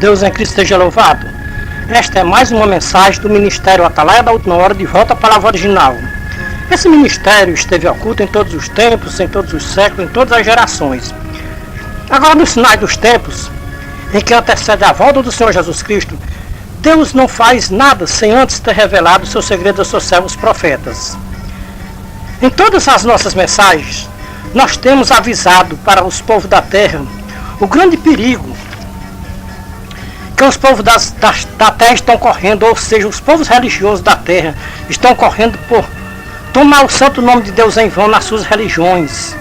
Deus em Cristo seja louvado. Esta é mais uma mensagem do Ministério Atalaia da Última Hora, de volta à palavra original. Esse ministério esteve oculto em todos os tempos, em todos os séculos, em todas as gerações. Agora, nos sinais dos tempos, em que antecede a volta do Senhor Jesus Cristo, Deus não faz nada sem antes ter revelado o seu segredo aos seus servos profetas. Em todas as nossas mensagens, nós temos avisado para os povos da terra o grande perigo que os povos da terra estão correndo, ou seja, os povos religiosos da terra estão correndo por tomar o santo nome de Deus em vão nas suas religiões.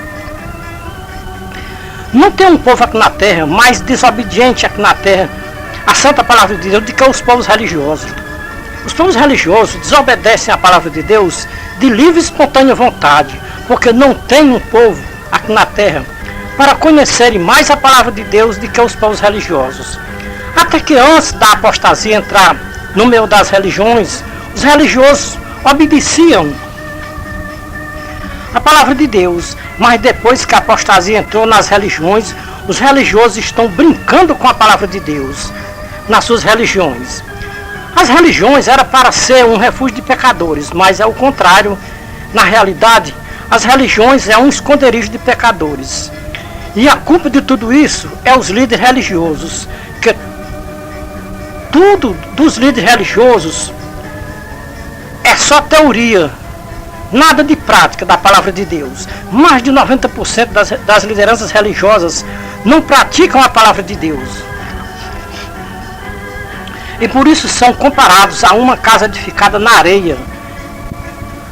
Não tem um povo aqui na terra mais desobediente aqui na terra à santa palavra de Deus do que os povos religiosos. Os povos religiosos desobedecem à palavra de Deus de livre e espontânea vontade, porque não tem um povo aqui na terra para conhecerem mais a palavra de Deus do que os povos religiosos. Até que antes da apostasia entrar no meio das religiões, os religiosos obedeciam a palavra de Deus, mas depois que a apostasia entrou nas religiões, os religiosos estão brincando com a palavra de Deus nas suas religiões. As religiões eram para ser um refúgio de pecadores, mas é o contrário. Na realidade, as religiões é um esconderijo de pecadores. E a culpa de tudo isso é os líderes religiosos, que tudo dos líderes religiosos é só teoria, nada de prática da palavra de Deus. Mais de 90% das lideranças religiosas não praticam a palavra de Deus. E por isso são comparados a uma casa edificada na areia.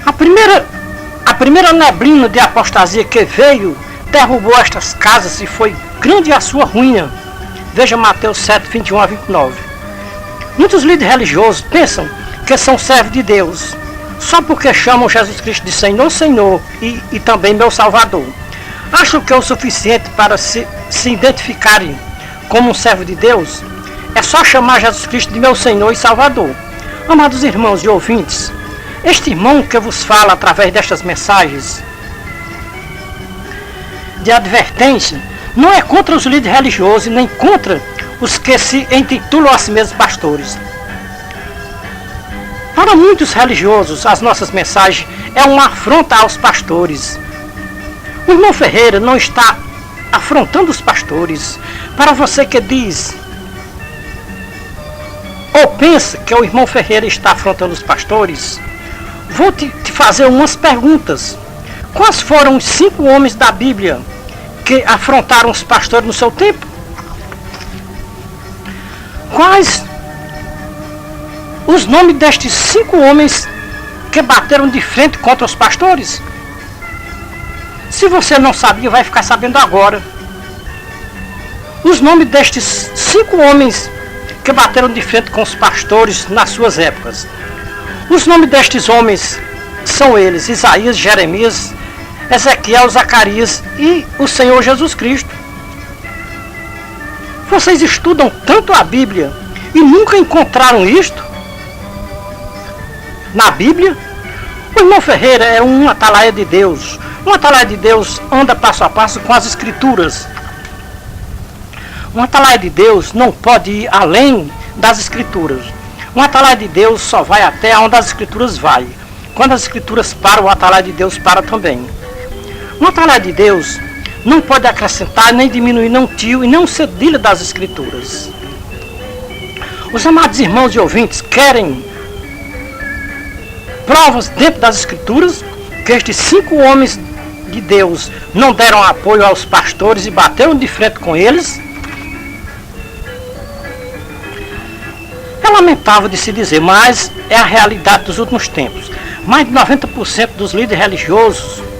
A primeira neblina de apostasia que veio derrubou estas casas e foi grande a sua ruína. Veja Mateus 7, 21 a 29. Muitos líderes religiosos pensam que são servos de Deus só porque chamam Jesus Cristo de Senhor, Senhor e também meu Salvador. Acham que é o suficiente para se identificarem como um servo de Deus? É só chamar Jesus Cristo de meu Senhor e Salvador. Amados irmãos e ouvintes, este irmão que vos fala através destas mensagens de advertência não é contra os líderes religiosos nem contra os que se intitulam a si mesmos pastores. Para muitos religiosos, as nossas mensagens é uma afronta aos pastores. O irmão Ferreira não está afrontando os pastores. Para você que diz ou pensa que o irmão Ferreira está afrontando os pastores, vou te fazer umas perguntas. Quais foram os 5 homens da Bíblia que afrontaram os pastores no seu tempo? Quais os nomes destes 5 homens que bateram de frente contra os pastores? Se você não sabia, vai ficar sabendo agora. Os nomes destes 5 homens que bateram de frente com os pastores nas suas épocas. Os nomes destes homens são eles: Isaías, Jeremias, Ezequiel, Zacarias e o Senhor Jesus Cristo. Vocês estudam tanto a Bíblia e nunca encontraram isto na Bíblia? O irmão Ferreira é um atalaia de Deus. Um atalaia de Deus anda passo a passo com as Escrituras. Um atalaia de Deus não pode ir além das Escrituras. Um atalaia de Deus só vai até onde as Escrituras vai. Quando as Escrituras param, o atalaia de Deus para também. Um atalaia de Deus não pode acrescentar, nem diminuir, nem um tio e nem um cedilha das Escrituras. Os amados irmãos e ouvintes querem provas dentro das Escrituras que estes 5 homens de Deus não deram apoio aos pastores e bateram de frente com eles? É lamentável de se dizer, mas é a realidade dos últimos tempos. Mais de 90% dos líderes religiosos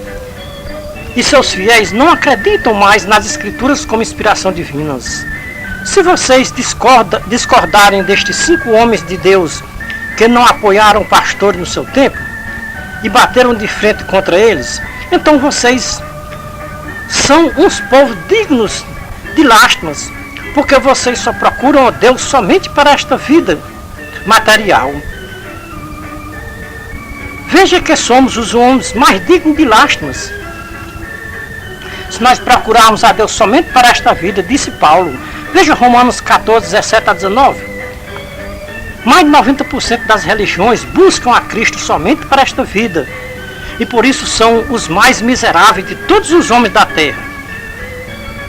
e seus fiéis não acreditam mais nas Escrituras como inspiração divinas. Se vocês discordarem destes 5 homens de Deus que não apoiaram pastores no seu tempo e bateram de frente contra eles, então vocês são uns povos dignos de lástimas, porque vocês só procuram a Deus somente para esta vida material. Veja que somos os homens mais dignos de lástimas. Se nós procurarmos a Deus somente para esta vida, disse Paulo, Veja Romanos 14, 17 a 19. Mais de 90% das religiões buscam a Cristo somente para esta vida. E por isso são os mais miseráveis de todos os homens da terra.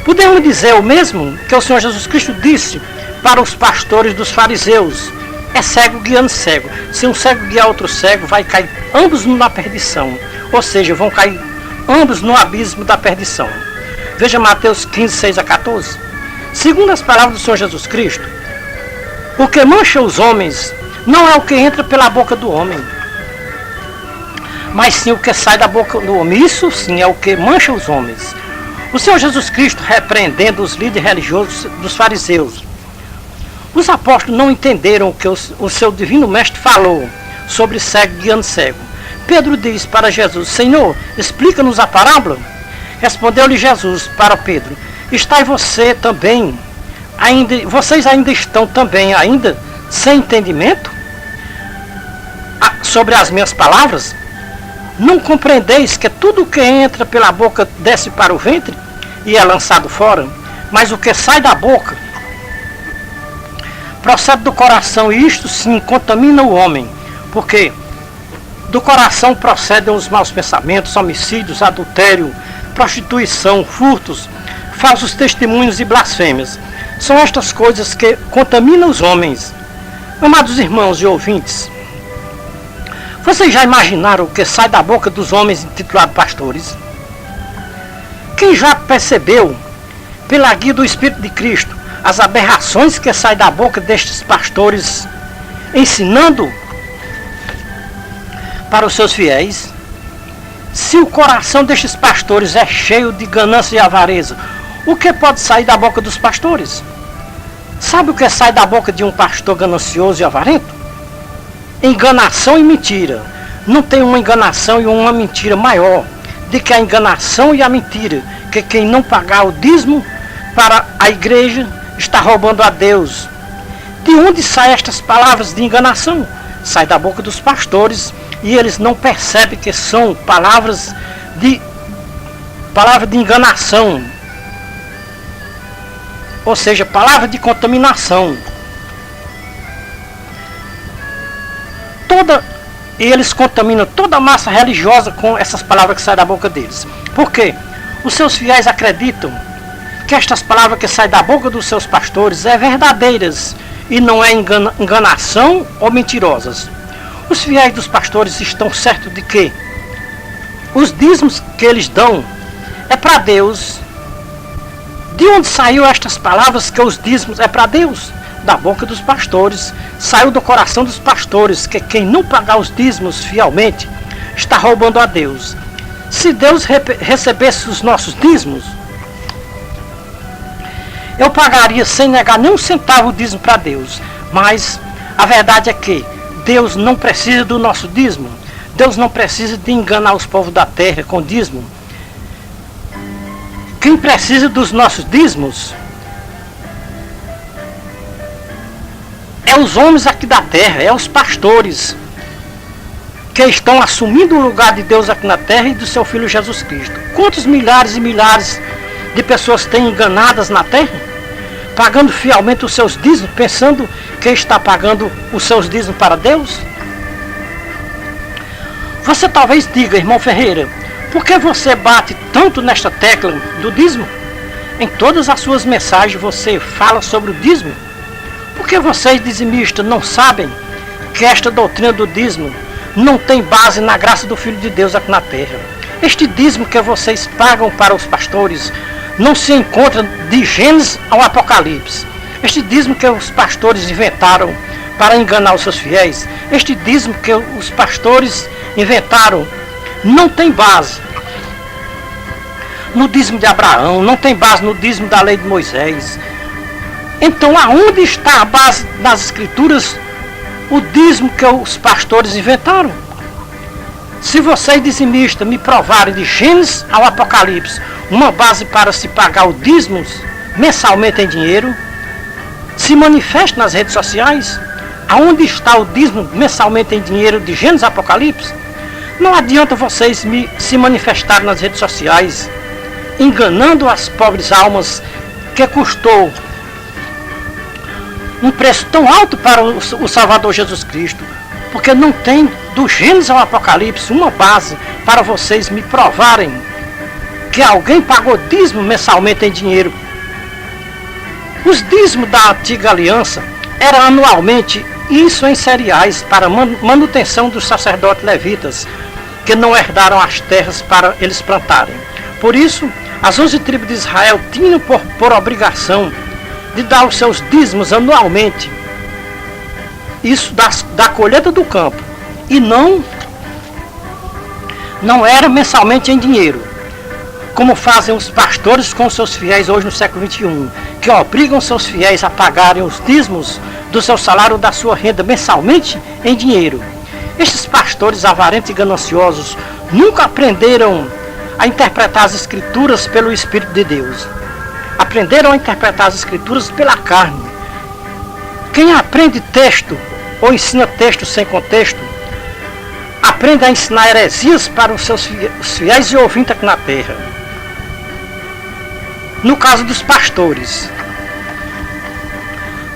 Podemos dizer o mesmo que o Senhor Jesus Cristo disse para os pastores dos fariseus: é cego guiando cego. Se um cego guiar outro cego, vai cair ambos na perdição. Ou seja, vão cair ambos no abismo da perdição. Veja Mateus 15, 6 a 14. Segundo as palavras do Senhor Jesus Cristo, o que mancha os homens não é o que entra pela boca do homem, mas sim o que sai da boca do homem. Isso sim é o que mancha os homens. O Senhor Jesus Cristo repreendendo os líderes religiosos dos fariseus. Os apóstolos não entenderam o que o seu divino mestre falou sobre cego guiando cego. Pedro diz para Jesus: Senhor, explica-nos a parábola. Respondeu-lhe Jesus para Pedro: Está você também, vocês ainda estão também sem entendimento sobre as minhas palavras? Não compreendeis que tudo o que entra pela boca desce para o ventre e é lançado fora? Mas o que sai da boca procede do coração, e isto sim contamina o homem, porque do coração procedem os maus pensamentos, homicídios, adultério, prostituição, furtos, falsos testemunhos e blasfêmias. São estas coisas que contaminam os homens. Amados irmãos e ouvintes, vocês já imaginaram o que sai da boca dos homens intitulados pastores? Quem já percebeu, pela guia do Espírito de Cristo, as aberrações que saem da boca destes pastores, ensinando para os seus fiéis? Se o coração destes pastores é cheio de ganância e avareza, o que pode sair da boca dos pastores? Sabe o que sai da boca de um pastor ganancioso e avarento? Enganação e mentira. Não tem uma enganação e uma mentira maior do que a enganação e a mentira, que quem não pagar o dízimo para a igreja está roubando a Deus. De onde saem estas palavras de enganação? Sai da boca dos pastores, e eles não percebem que são palavras de enganação, ou seja, palavra de contaminação. E eles contaminam toda a massa religiosa com essas palavras que saem da boca deles. Por quê? Os seus fiéis acreditam que estas palavras que saem da boca dos seus pastores é verdadeiras e não é enganação ou mentirosas. Os fiéis dos pastores estão certos de que os dízimos que eles dão é para Deus. De onde saiu estas palavras que os dízimos é para Deus? Da boca dos pastores. Saiu do coração dos pastores, que quem não pagar os dízimos fielmente está roubando a Deus. Se Deus recebesse os nossos dízimos, eu pagaria sem negar nem um centavo o dízimo para Deus. Mas a verdade é que Deus não precisa do nosso dízimo. Deus não precisa de enganar os povos da terra com dízimo. Quem precisa dos nossos dízimos é os homens aqui da terra, é os pastores, que estão assumindo o lugar de Deus aqui na terra e do seu Filho Jesus Cristo. Quantos milhares e milhares de pessoas têm enganadas na terra, pagando fielmente os seus dízimos, pensando que está pagando os seus dízimos para Deus? Você talvez diga: irmão Ferreira, por que você bate tanto nesta tecla do dízimo? Em todas as suas mensagens você fala sobre o dízimo. Por que vocês dizimistas não sabem que esta doutrina do dízimo não tem base na graça do Filho de Deus aqui na terra? Este dízimo que vocês pagam para os pastores não se encontra de Gênesis ao Apocalipse. Este dízimo que os pastores inventaram para enganar os seus fiéis, este dízimo que os pastores inventaram, não tem base no dízimo de Abraão, não tem base no dízimo da lei de Moisés. Então, aonde está a base das escrituras, o dízimo que os pastores inventaram? Se vocês dizimistas me provarem de Gênesis ao Apocalipse uma base para se pagar o dízimo mensalmente em dinheiro, se manifeste nas redes sociais. Aonde está o dízimo mensalmente em dinheiro de Gênesis ao Apocalipse? Não adianta vocês se manifestarem nas redes sociais, enganando as pobres almas que custou um preço tão alto para o Salvador Jesus Cristo, porque não tem do Gênesis ao Apocalipse uma base para vocês me provarem que alguém pagou dízimo mensalmente em dinheiro. Os dízimos da antiga aliança eram anualmente, isso em cereais, para manutenção dos sacerdotes levitas, que não herdaram as terras para eles plantarem. Por isso, as 11 tribos de Israel tinham por obrigação de dar os seus dízimos anualmente, isso da colheita do campo, e não era mensalmente em dinheiro, como fazem os pastores com seus fiéis hoje no século XXI, que obrigam seus fiéis a pagarem os dízimos do seu salário, da sua renda, mensalmente em dinheiro. Estes pastores avarentos e gananciosos nunca aprenderam a interpretar as Escrituras pelo Espírito de Deus. Aprenderam a interpretar as Escrituras pela carne. Quem aprende texto ou ensina texto sem contexto, aprende a ensinar heresias para os seus fiéis e ouvintes aqui na terra. No caso dos pastores,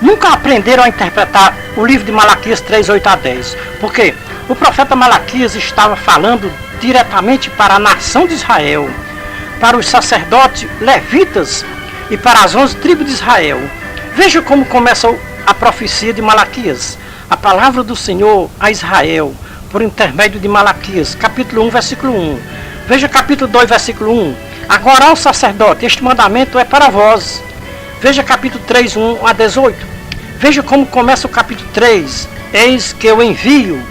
nunca aprenderam a interpretar o livro de Malaquias 3, 8 a 10, porque o profeta Malaquias estava falando diretamente para a nação de Israel, para os sacerdotes levitas e para as 11 tribos de Israel. Veja como começa a profecia de Malaquias, a palavra do Senhor a Israel, por intermédio de Malaquias, capítulo 1, versículo 1. Veja capítulo 2, versículo 1. Agora, ó sacerdote, este mandamento é para vós. Veja capítulo 3, 1 a 18. Veja como começa o capítulo 3. Eis que eu envio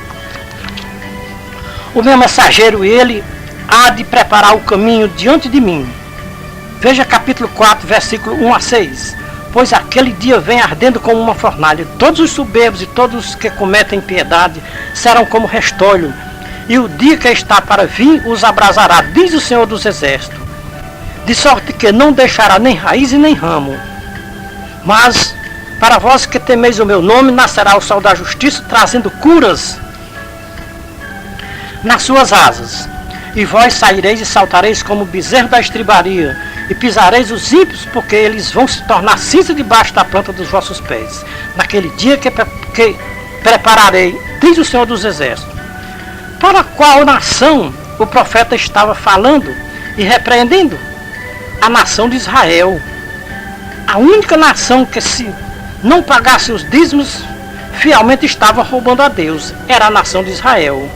o meu mensageiro, e ele há de preparar o caminho diante de mim. Veja capítulo 4, versículo 1 a 6. Pois aquele dia vem ardendo como uma fornalha. Todos os soberbos e todos os que cometem impiedade serão como restolho. E o dia que está para vir os abrasará, diz o Senhor dos Exércitos. De sorte que não deixará nem raiz e nem ramo. Mas para vós que temeis o meu nome, nascerá o sol da justiça, trazendo curas nas suas asas. E vós saireis e saltareis como bezerro da estribaria, e pisareis os ímpios, porque eles vão se tornar cinza debaixo da planta dos vossos pés. Naquele dia que prepararei, diz o Senhor dos Exércitos. Para qual nação o profeta estava falando e repreendendo? A nação de Israel. A única nação que, se não pagasse os dízimos, fielmente estava roubando a Deus. Era a nação de Israel.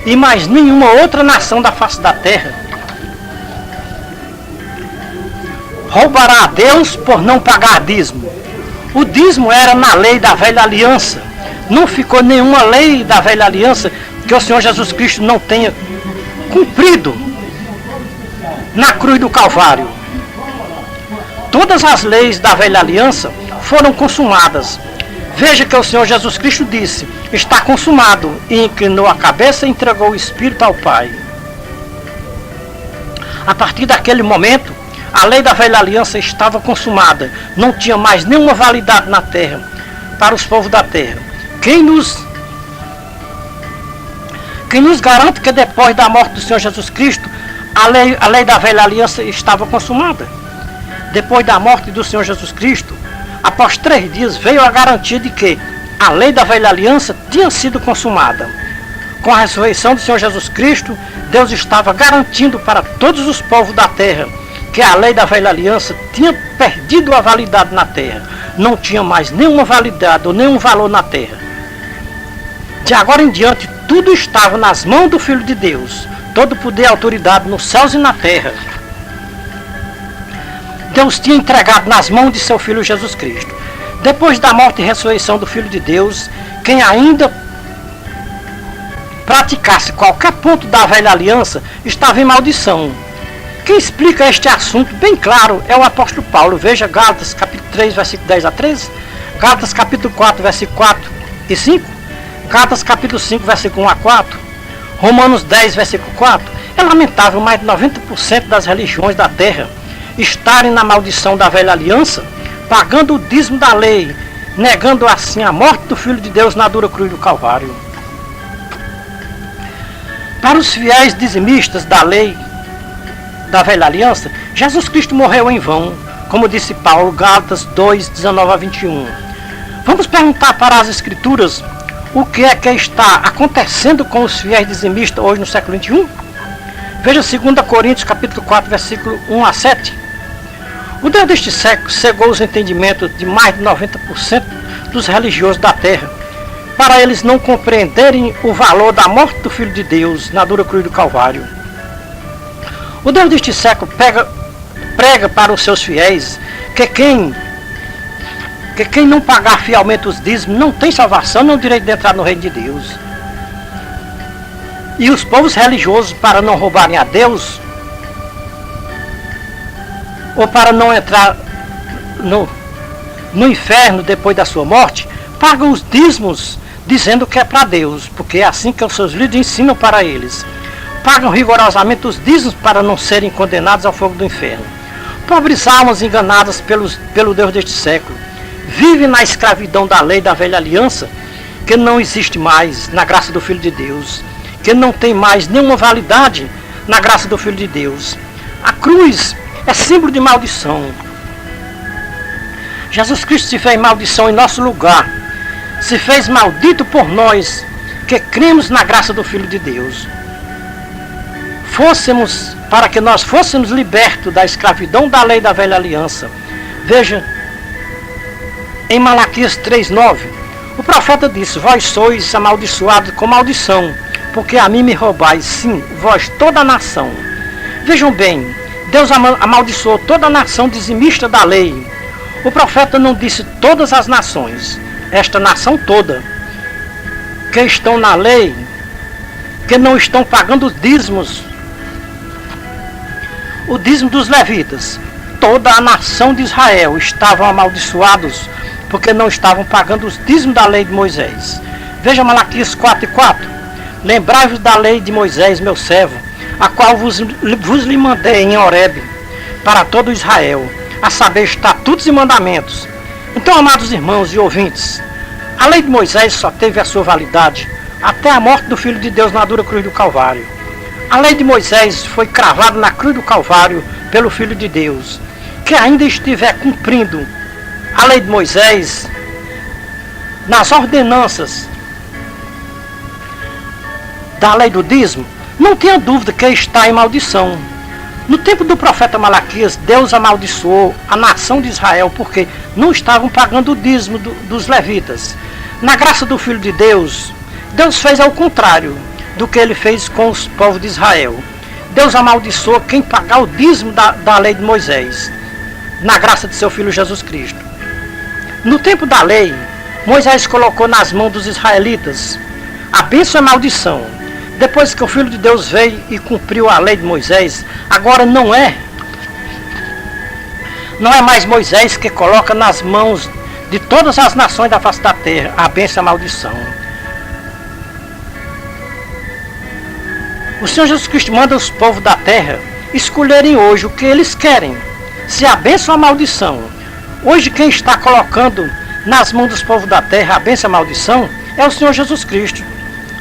E mais nenhuma outra nação da face da terra roubará a Deus por não pagar dízimo. O dízimo era na lei da velha aliança. Não ficou nenhuma lei da velha aliança que o Senhor Jesus Cristo não tenha cumprido na cruz do Calvário. Todas as leis da velha aliança foram consumadas. Veja que o Senhor Jesus Cristo disse: está consumado, e inclinou a cabeça e entregou o Espírito ao Pai. A partir daquele momento, a lei da velha aliança estava consumada. Não tinha mais nenhuma validade na terra, para os povos da terra. Quem nos garante que depois da morte do Senhor Jesus Cristo, a lei da velha aliança estava consumada? Depois da morte do Senhor Jesus Cristo, após 3 dias, veio a garantia de que a lei da velha aliança tinha sido consumada. Com a ressurreição do Senhor Jesus Cristo, Deus estava garantindo para todos os povos da terra que a lei da velha aliança tinha perdido a validade na terra. Não tinha mais nenhuma validade ou nenhum valor na terra. De agora em diante, tudo estava nas mãos do Filho de Deus. Todo poder e autoridade nos céus e na terra. Deus tinha entregado nas mãos de seu Filho Jesus Cristo. Depois da morte e ressurreição do Filho de Deus, quem ainda praticasse qualquer ponto da velha aliança estava em maldição. Quem explica este assunto bem claro é o apóstolo Paulo. Veja Gálatas capítulo 3, versículo 10 a 13, Gálatas capítulo 4, versículo 4 e 5, Gálatas capítulo 5, versículo 1 a 4, Romanos 10, versículo 4. É lamentável mais de 90% das religiões da terra estarem na maldição da velha aliança, pagando o dízimo da lei, negando assim a morte do Filho de Deus na dura cruz do Calvário. Para os fiéis dizimistas da lei da velha aliança, Jesus Cristo morreu em vão, como disse Paulo, Gálatas 2, 19 a 21. Vamos perguntar para as Escrituras o que é que está acontecendo com os fiéis dizimistas hoje no século XXI? Veja 2 Coríntios capítulo 4, versículo 1 a 7. O Deus deste século cegou os entendimentos de mais de 90% dos religiosos da terra, para eles não compreenderem o valor da morte do Filho de Deus na dura cruz do Calvário. O Deus deste século prega para os seus fiéis que quem não pagar fielmente os dízimos não tem salvação, não tem direito de entrar no reino de Deus. E os povos religiosos, para não roubarem a Deus, ou para não entrar no inferno depois da sua morte, pagam os dízimos dizendo que é para Deus, porque é assim que os seus líderes ensinam para eles. Pagam rigorosamente os dízimos para não serem condenados ao fogo do inferno. Pobres almas enganadas pelo Deus deste século, vivem na escravidão da lei da velha aliança, que não existe mais na graça do Filho de Deus, que não tem mais nenhuma validade na graça do Filho de Deus. A cruz é símbolo de maldição. Jesus Cristo se fez maldição em nosso lugar, se fez maldito por nós que cremos na graça do Filho de Deus. Para que nós fôssemos libertos da escravidão da lei da velha aliança. Veja, em Malaquias 3,9, o profeta disse: vós sois amaldiçoados com maldição, porque a mim me roubais, sim, vós toda a nação. Vejam bem, Deus amaldiçoou toda a nação dizimista da lei. O profeta não disse todas as nações, esta nação toda, que estão na lei, que não estão pagando os dízimos, o dízimo dos levitas. Toda a nação de Israel estavam amaldiçoados, porque não estavam pagando os dízimos da lei de Moisés. Veja Malaquias 4:4. Lembrai-vos da lei de Moisés, meu servo, a qual vos lhe mandei em Horebe, para todo Israel, a saber, estatutos e mandamentos. Então, amados irmãos e ouvintes, a lei de Moisés só teve a sua validade até a morte do Filho de Deus na dura cruz do Calvário. A lei de Moisés foi cravada na cruz do Calvário pelo Filho de Deus. Que ainda estiver cumprindo a lei de Moisés nas ordenanças da lei do dízimo, não tenha dúvida que está em maldição. No tempo do profeta Malaquias, Deus amaldiçoou a nação de Israel porque não estavam pagando o dízimo dos levitas. Na graça do Filho de Deus, Deus fez ao contrário do que ele fez com os povos de Israel. Deus amaldiçoou quem pagar o dízimo da lei de Moisés, na graça de seu Filho Jesus Cristo. No tempo da lei, Moisés colocou nas mãos dos israelitas a bênção e a maldição. Depois que o Filho de Deus veio e cumpriu a lei de Moisés, agora não é mais Moisés que coloca nas mãos de todas as nações da face da terra a bênção e a maldição. O Senhor Jesus Cristo manda os povos da terra escolherem hoje o que eles querem, se a bênção ou a maldição. Hoje quem está colocando nas mãos dos povos da terra a bênção e a maldição é o Senhor Jesus Cristo.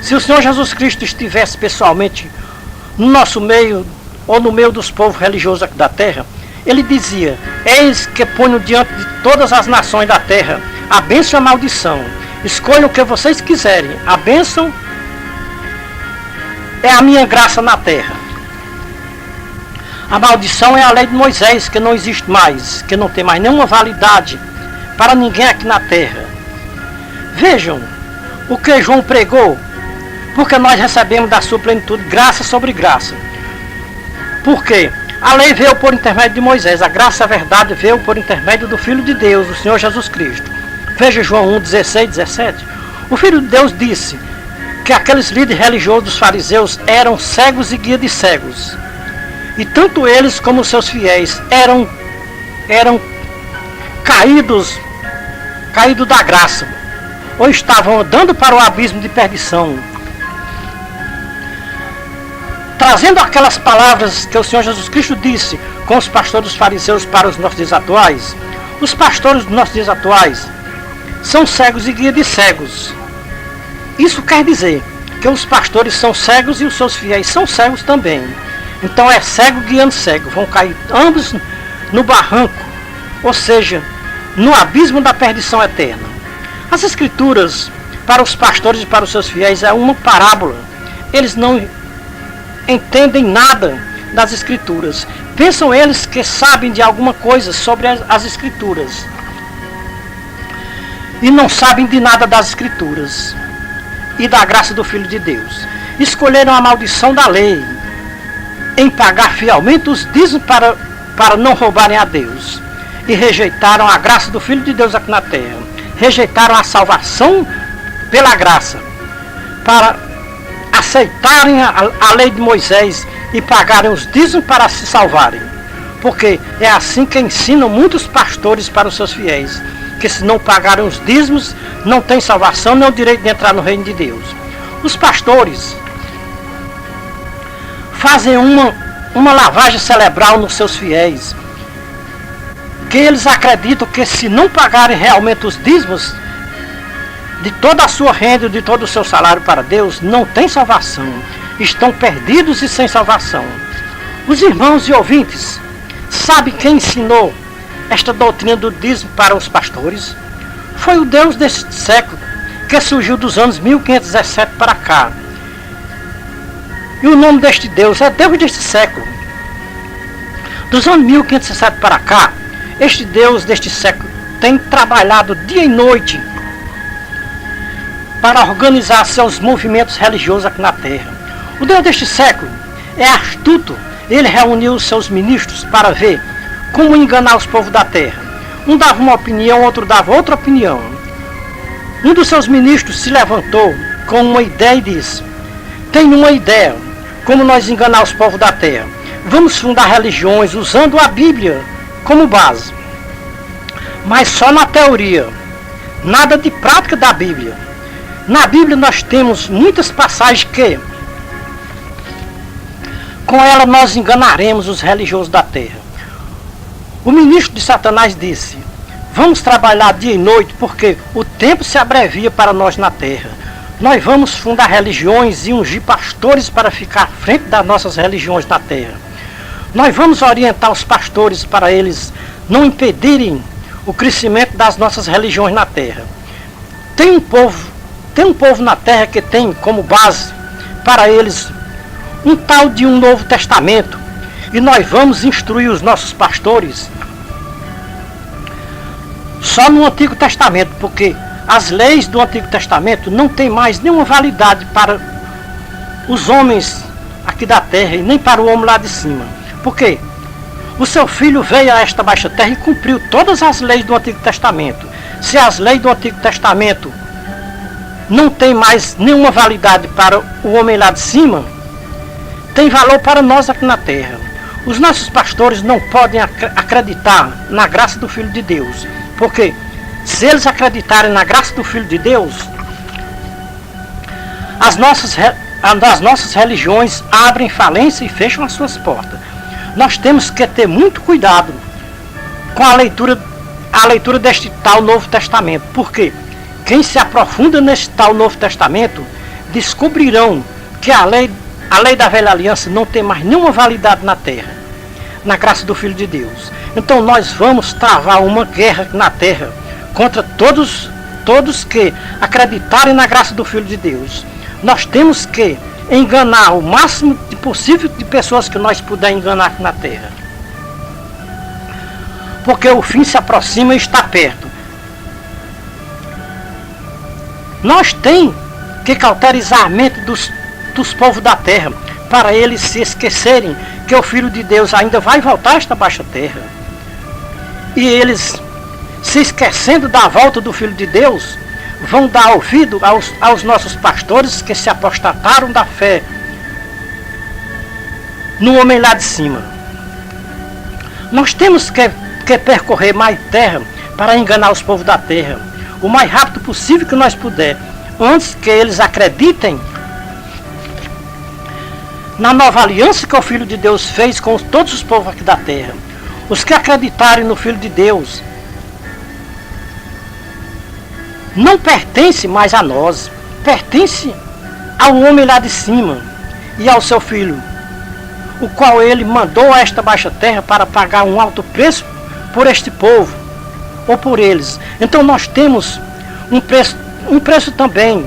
Se o Senhor Jesus Cristo estivesse pessoalmente no nosso meio, ou no meio dos povos religiosos aqui da terra, ele dizia: eis que ponho diante de todas as nações da terra a bênção e a maldição. Escolham o que vocês quiserem. A bênção é a minha graça na terra. A maldição é a lei de Moisés, que não existe mais, que não tem mais nenhuma validade para ninguém aqui na terra. Vejam o que João pregou, porque nós recebemos da sua plenitude graça sobre graça. Por quê? A lei veio por intermédio de Moisés, a graça e a verdade veio por intermédio do Filho de Deus, o Senhor Jesus Cristo. Veja João 1:16, 17. O Filho de Deus disse que aqueles líderes religiosos dos fariseus eram cegos e guia de cegos. E tanto eles como os seus fiéis eram caídos da graça, ou estavam andando para o abismo de perdição. Trazendo aquelas palavras que o Senhor Jesus Cristo disse com os pastores dos fariseus para os nossos dias atuais, os pastores dos nossos dias atuais são cegos e guia de cegos. Isso quer dizer que os pastores são cegos e os seus fiéis são cegos também. Então é cego guiando cego. Vão cair ambos no barranco, ou seja, no abismo da perdição eterna. As Escrituras, para os pastores e para os seus fiéis, é uma parábola. Eles não entendem nada das Escrituras. Pensam eles que sabem de alguma coisa sobre as Escrituras. E não sabem de nada das Escrituras e da graça do Filho de Deus. Escolheram a maldição da lei em pagar fielmente os dízimos para não roubarem a Deus. E rejeitaram a graça do Filho de Deus aqui na terra. Rejeitaram a salvação pela graça, para aceitarem a lei de Moisés e pagarem os dízimos para se salvarem. Porque é assim que ensinam muitos pastores para os seus fiéis, que se não pagarem os dízimos, não tem salvação, nem o direito de entrar no reino de Deus. Os pastores fazem uma lavagem cerebral nos seus fiéis, que eles acreditam que se não pagarem realmente os dízimos de toda a sua renda, de todo o seu salário para Deus, não tem salvação. Estão perdidos e sem salvação. Os irmãos e ouvintes, sabe quem ensinou esta doutrina do dízimo para os pastores? Foi o Deus deste século, que surgiu dos anos 1517 para cá. E o nome deste Deus é Deus deste século. Dos anos 1517 para cá, este Deus deste século tem trabalhado dia e noite para organizar seus movimentos religiosos aqui na terra. O Deus deste século é astuto. Ele reuniu os seus ministros para ver como enganar os povos da terra. Um dava uma opinião, outro dava outra opinião. Um dos seus ministros se levantou com uma ideia e disse: tenho uma ideia, como nós enganar os povos da terra. Vamos fundar religiões usando a Bíblia como base, mas só na teoria, nada de prática da Bíblia. Na Bíblia nós temos muitas passagens que, com ela nós enganaremos os religiosos da terra. O ministro de Satanás disse: vamos trabalhar dia e noite, porque o tempo se abrevia para nós na terra. Nós vamos fundar religiões e ungir pastores para ficar à frente das nossas religiões na terra. Nós vamos orientar os pastores para eles não impedirem o crescimento das nossas religiões na terra. Tem um povo na terra que tem como base para eles um tal de um Novo Testamento, e nós vamos instruir os nossos pastores só no Antigo Testamento, porque as leis do Antigo Testamento não têm mais nenhuma validade para os homens aqui da terra e nem para o homem lá de cima. Porque o seu filho veio a esta baixa terra e cumpriu todas as leis do Antigo Testamento. Se as leis do Antigo Testamento não têm mais nenhuma validade para o homem lá de cima, tem valor para nós aqui na terra. Os nossos pastores não podem acreditar na graça do Filho de Deus, porque se eles acreditarem na graça do Filho de Deus, as nossas religiões abrem falência e fecham as suas portas. Nós temos que ter muito cuidado com a leitura deste tal Novo Testamento, porque quem se aprofunda neste tal Novo Testamento descobrirão que a lei da velha aliança não tem mais nenhuma validade na terra, na graça do Filho de Deus. Então nós vamos travar uma guerra na terra contra todos que acreditarem na graça do Filho de Deus. Nós temos que enganar o máximo possível de pessoas que nós pudermos enganar aqui na terra, porque o fim se aproxima e está perto. Nós temos que cauterizar a mente dos povos da terra, para eles se esquecerem que o Filho de Deus ainda vai voltar a esta baixa terra. E eles, se esquecendo da volta do Filho de Deus, vão dar ouvido aos nossos pastores que se apostataram da fé no homem lá de cima. Nós temos que percorrer mais terra para enganar os povos da terra o mais rápido possível que nós puder, antes que eles acreditem na nova aliança que o Filho de Deus fez com todos os povos aqui da terra. Os que acreditarem no Filho de Deus não pertence mais a nós, pertence ao homem lá de cima e ao seu Filho, o qual ele mandou a esta baixa terra para pagar um alto preço por este povo, ou por eles. Então nós temos um preço também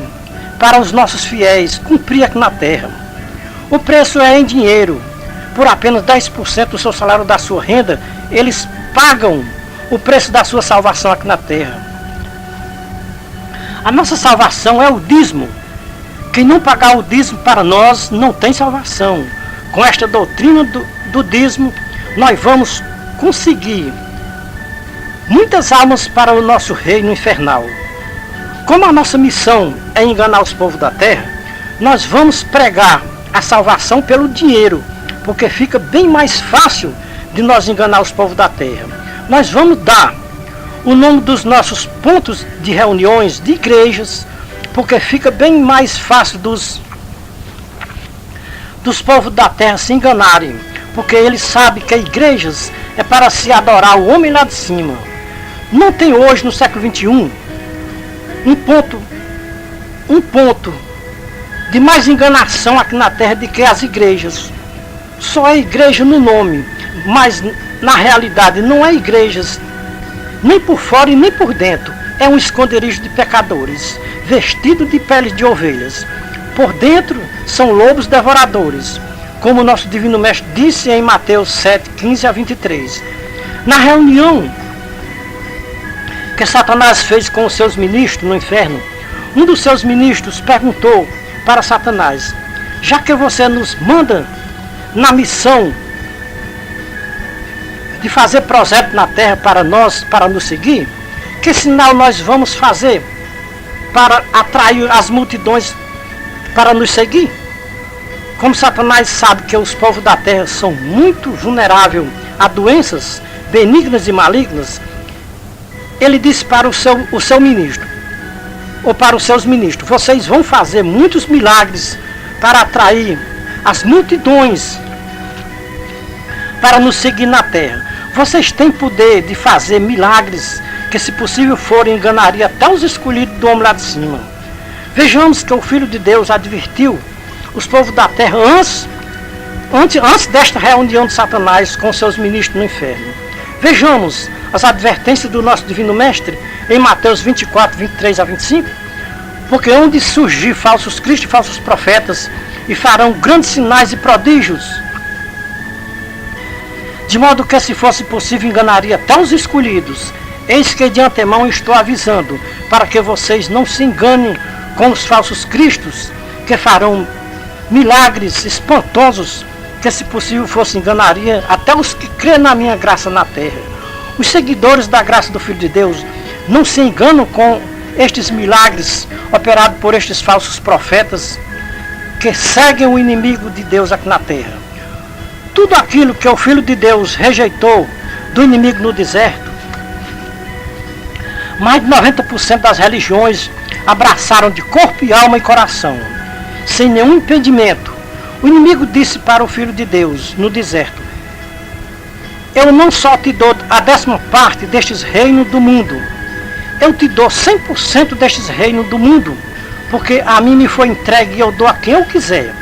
para os nossos fiéis cumprir aqui na terra. O preço é em dinheiro. Por apenas 10% do seu salário, da sua renda, eles pagam o preço da sua salvação aqui na terra. A nossa salvação é o dízimo. Quem não pagar o dízimo para nós não tem salvação. Com esta doutrina do dízimo, nós vamos conseguir muitas almas para o nosso reino infernal. Como a nossa missão é enganar os povos da terra, nós vamos pregar a salvação pelo dinheiro, porque fica bem mais fácil de nós enganar os povos da terra. Nós vamos dar o nome dos nossos pontos de reuniões, de igrejas, porque fica bem mais fácil dos povos da terra se enganarem, porque eles sabem que igrejas é para se adorar o homem lá de cima. Não tem hoje, no século XXI, um ponto de mais enganação aqui na terra do que as igrejas. Só é igreja no nome, mas na realidade não é igrejas, nem por fora e nem por dentro. É um esconderijo de pecadores, vestido de peles de ovelhas. Por dentro são lobos devoradores, como o nosso Divino Mestre disse em Mateus 7, 15 a 23. Na reunião que Satanás fez com os seus ministros no inferno, um dos seus ministros perguntou para Satanás: já que você nos manda na missão de fazer projeto na terra para nós, para nos seguir, que sinal nós vamos fazer para atrair as multidões para nos seguir? Como Satanás sabe que os povos da terra são muito vulneráveis a doenças benignas e malignas, ele disse para o seu ministro, ou para os seus ministros: vocês vão fazer muitos milagres para atrair as multidões para nos seguir na terra. Vocês têm poder de fazer milagres que, se possível forem, enganaria até os escolhidos do homem lá de cima. Vejamos que o Filho de Deus advertiu os povos da terra antes desta reunião de Satanás com seus ministros no inferno. Vejamos as advertências do nosso Divino Mestre em Mateus 24, 23 a 25. Porque onde surgir falsos cristos e falsos profetas, e farão grandes sinais e prodígios, de modo que, se fosse possível, enganaria até os escolhidos. Eis que de antemão estou avisando, para que vocês não se enganem com os falsos cristos, que farão milagres espantosos, que, se possível fosse, enganaria até os que crêem na minha graça na terra. Os seguidores da graça do Filho de Deus não se enganam com estes milagres operados por estes falsos profetas que seguem o inimigo de Deus aqui na terra. Tudo aquilo que o Filho de Deus rejeitou do inimigo no deserto, mais de 90% das religiões abraçaram de corpo e alma e coração, sem nenhum impedimento. O inimigo disse para o Filho de Deus no deserto: eu não só te dou a 10ª parte destes reinos do mundo, eu te dou 100% destes reinos do mundo, porque a mim me foi entregue e eu dou a quem eu quiser.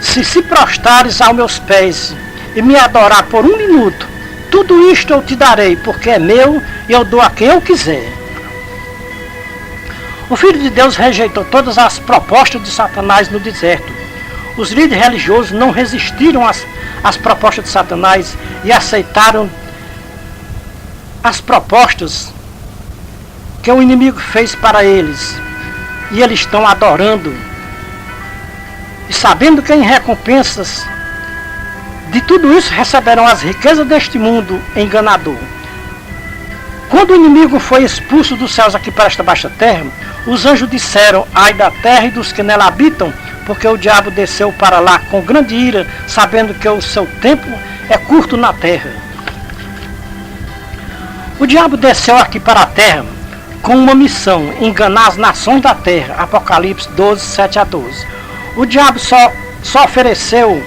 Se prostrares aos meus pés e me adorar por 1 minuto, tudo isto eu te darei, porque é meu e eu dou a quem eu quiser. O Filho de Deus rejeitou todas as propostas de Satanás no deserto. Os líderes religiosos não resistiram às propostas de Satanás e aceitaram as propostas que o inimigo fez para eles. E eles estão adorando e sabendo que em recompensas de tudo isso receberão as riquezas deste mundo enganador. Quando o inimigo foi expulso dos céus aqui para esta baixa terra, os anjos disseram: ai da terra e dos que nela habitam, porque o diabo desceu para lá com grande ira, sabendo que o seu tempo é curto na terra. O diabo desceu aqui para a terra com uma missão: enganar as nações da terra. Apocalipse 12, 7 a 12. O diabo só ofereceu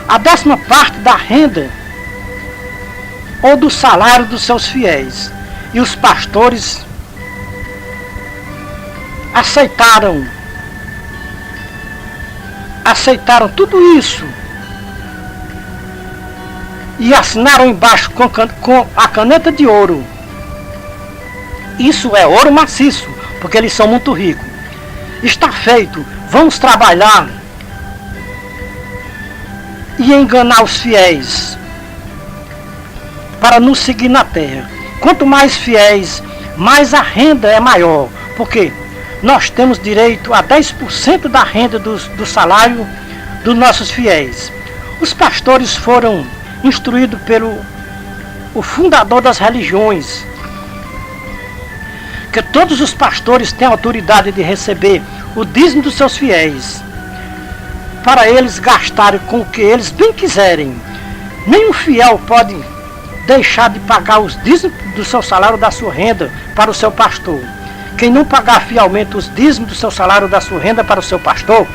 a 10ª parte da renda ou do salário dos seus fiéis. E os pastores aceitaram tudo isso e assinaram embaixo com a caneta de ouro Isso é ouro maciço, porque eles são muito ricos. Está feito, vamos trabalhar e enganar os fiéis para nos seguir na terra. Quanto mais fiéis, mais a renda é maior, porque nós temos direito a 10% da renda do salário dos nossos fiéis. Os pastores foram instruídos pelo o fundador das religiões, que todos os pastores têm autoridade de receber o dízimo dos seus fiéis, para eles gastarem com o que eles bem quiserem. Nenhum fiel pode deixar de pagar os dízimos do seu salário, da sua renda, para o seu pastor. Quem não pagar fielmente os dízimos do seu salário, da sua renda para o seu pastor,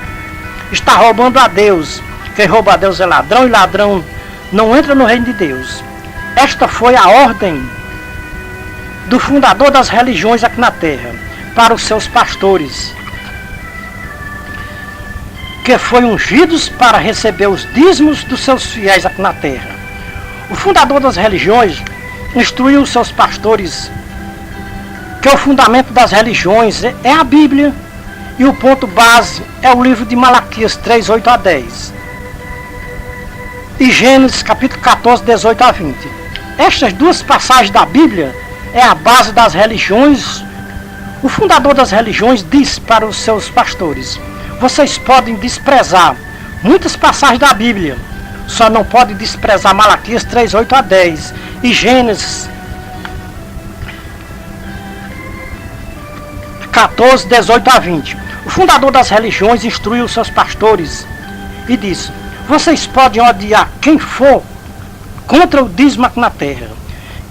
está roubando a Deus. Quem rouba a Deus é ladrão, e ladrão não entra no reino de Deus. Esta foi a ordem do fundador das religiões aqui na terra, para os seus pastores, que foi ungidos para receber os dízimos dos seus fiéis aqui na terra. O fundador das religiões instruiu os seus pastores que o fundamento das religiões é a Bíblia, e o ponto base é o livro de Malaquias 3, 8 a 10. E Gênesis capítulo 14, 18 a 20. Estas duas passagens da Bíblia é a base das religiões. O fundador das religiões diz para os seus pastores: vocês podem desprezar muitas passagens da Bíblia, só não podem desprezar Malaquias 3, 8 a 10 e Gênesis 14, 18 a 20. O fundador das religiões instruiu os seus pastores e disse: vocês podem odiar quem for contra o dízimo aqui na terra.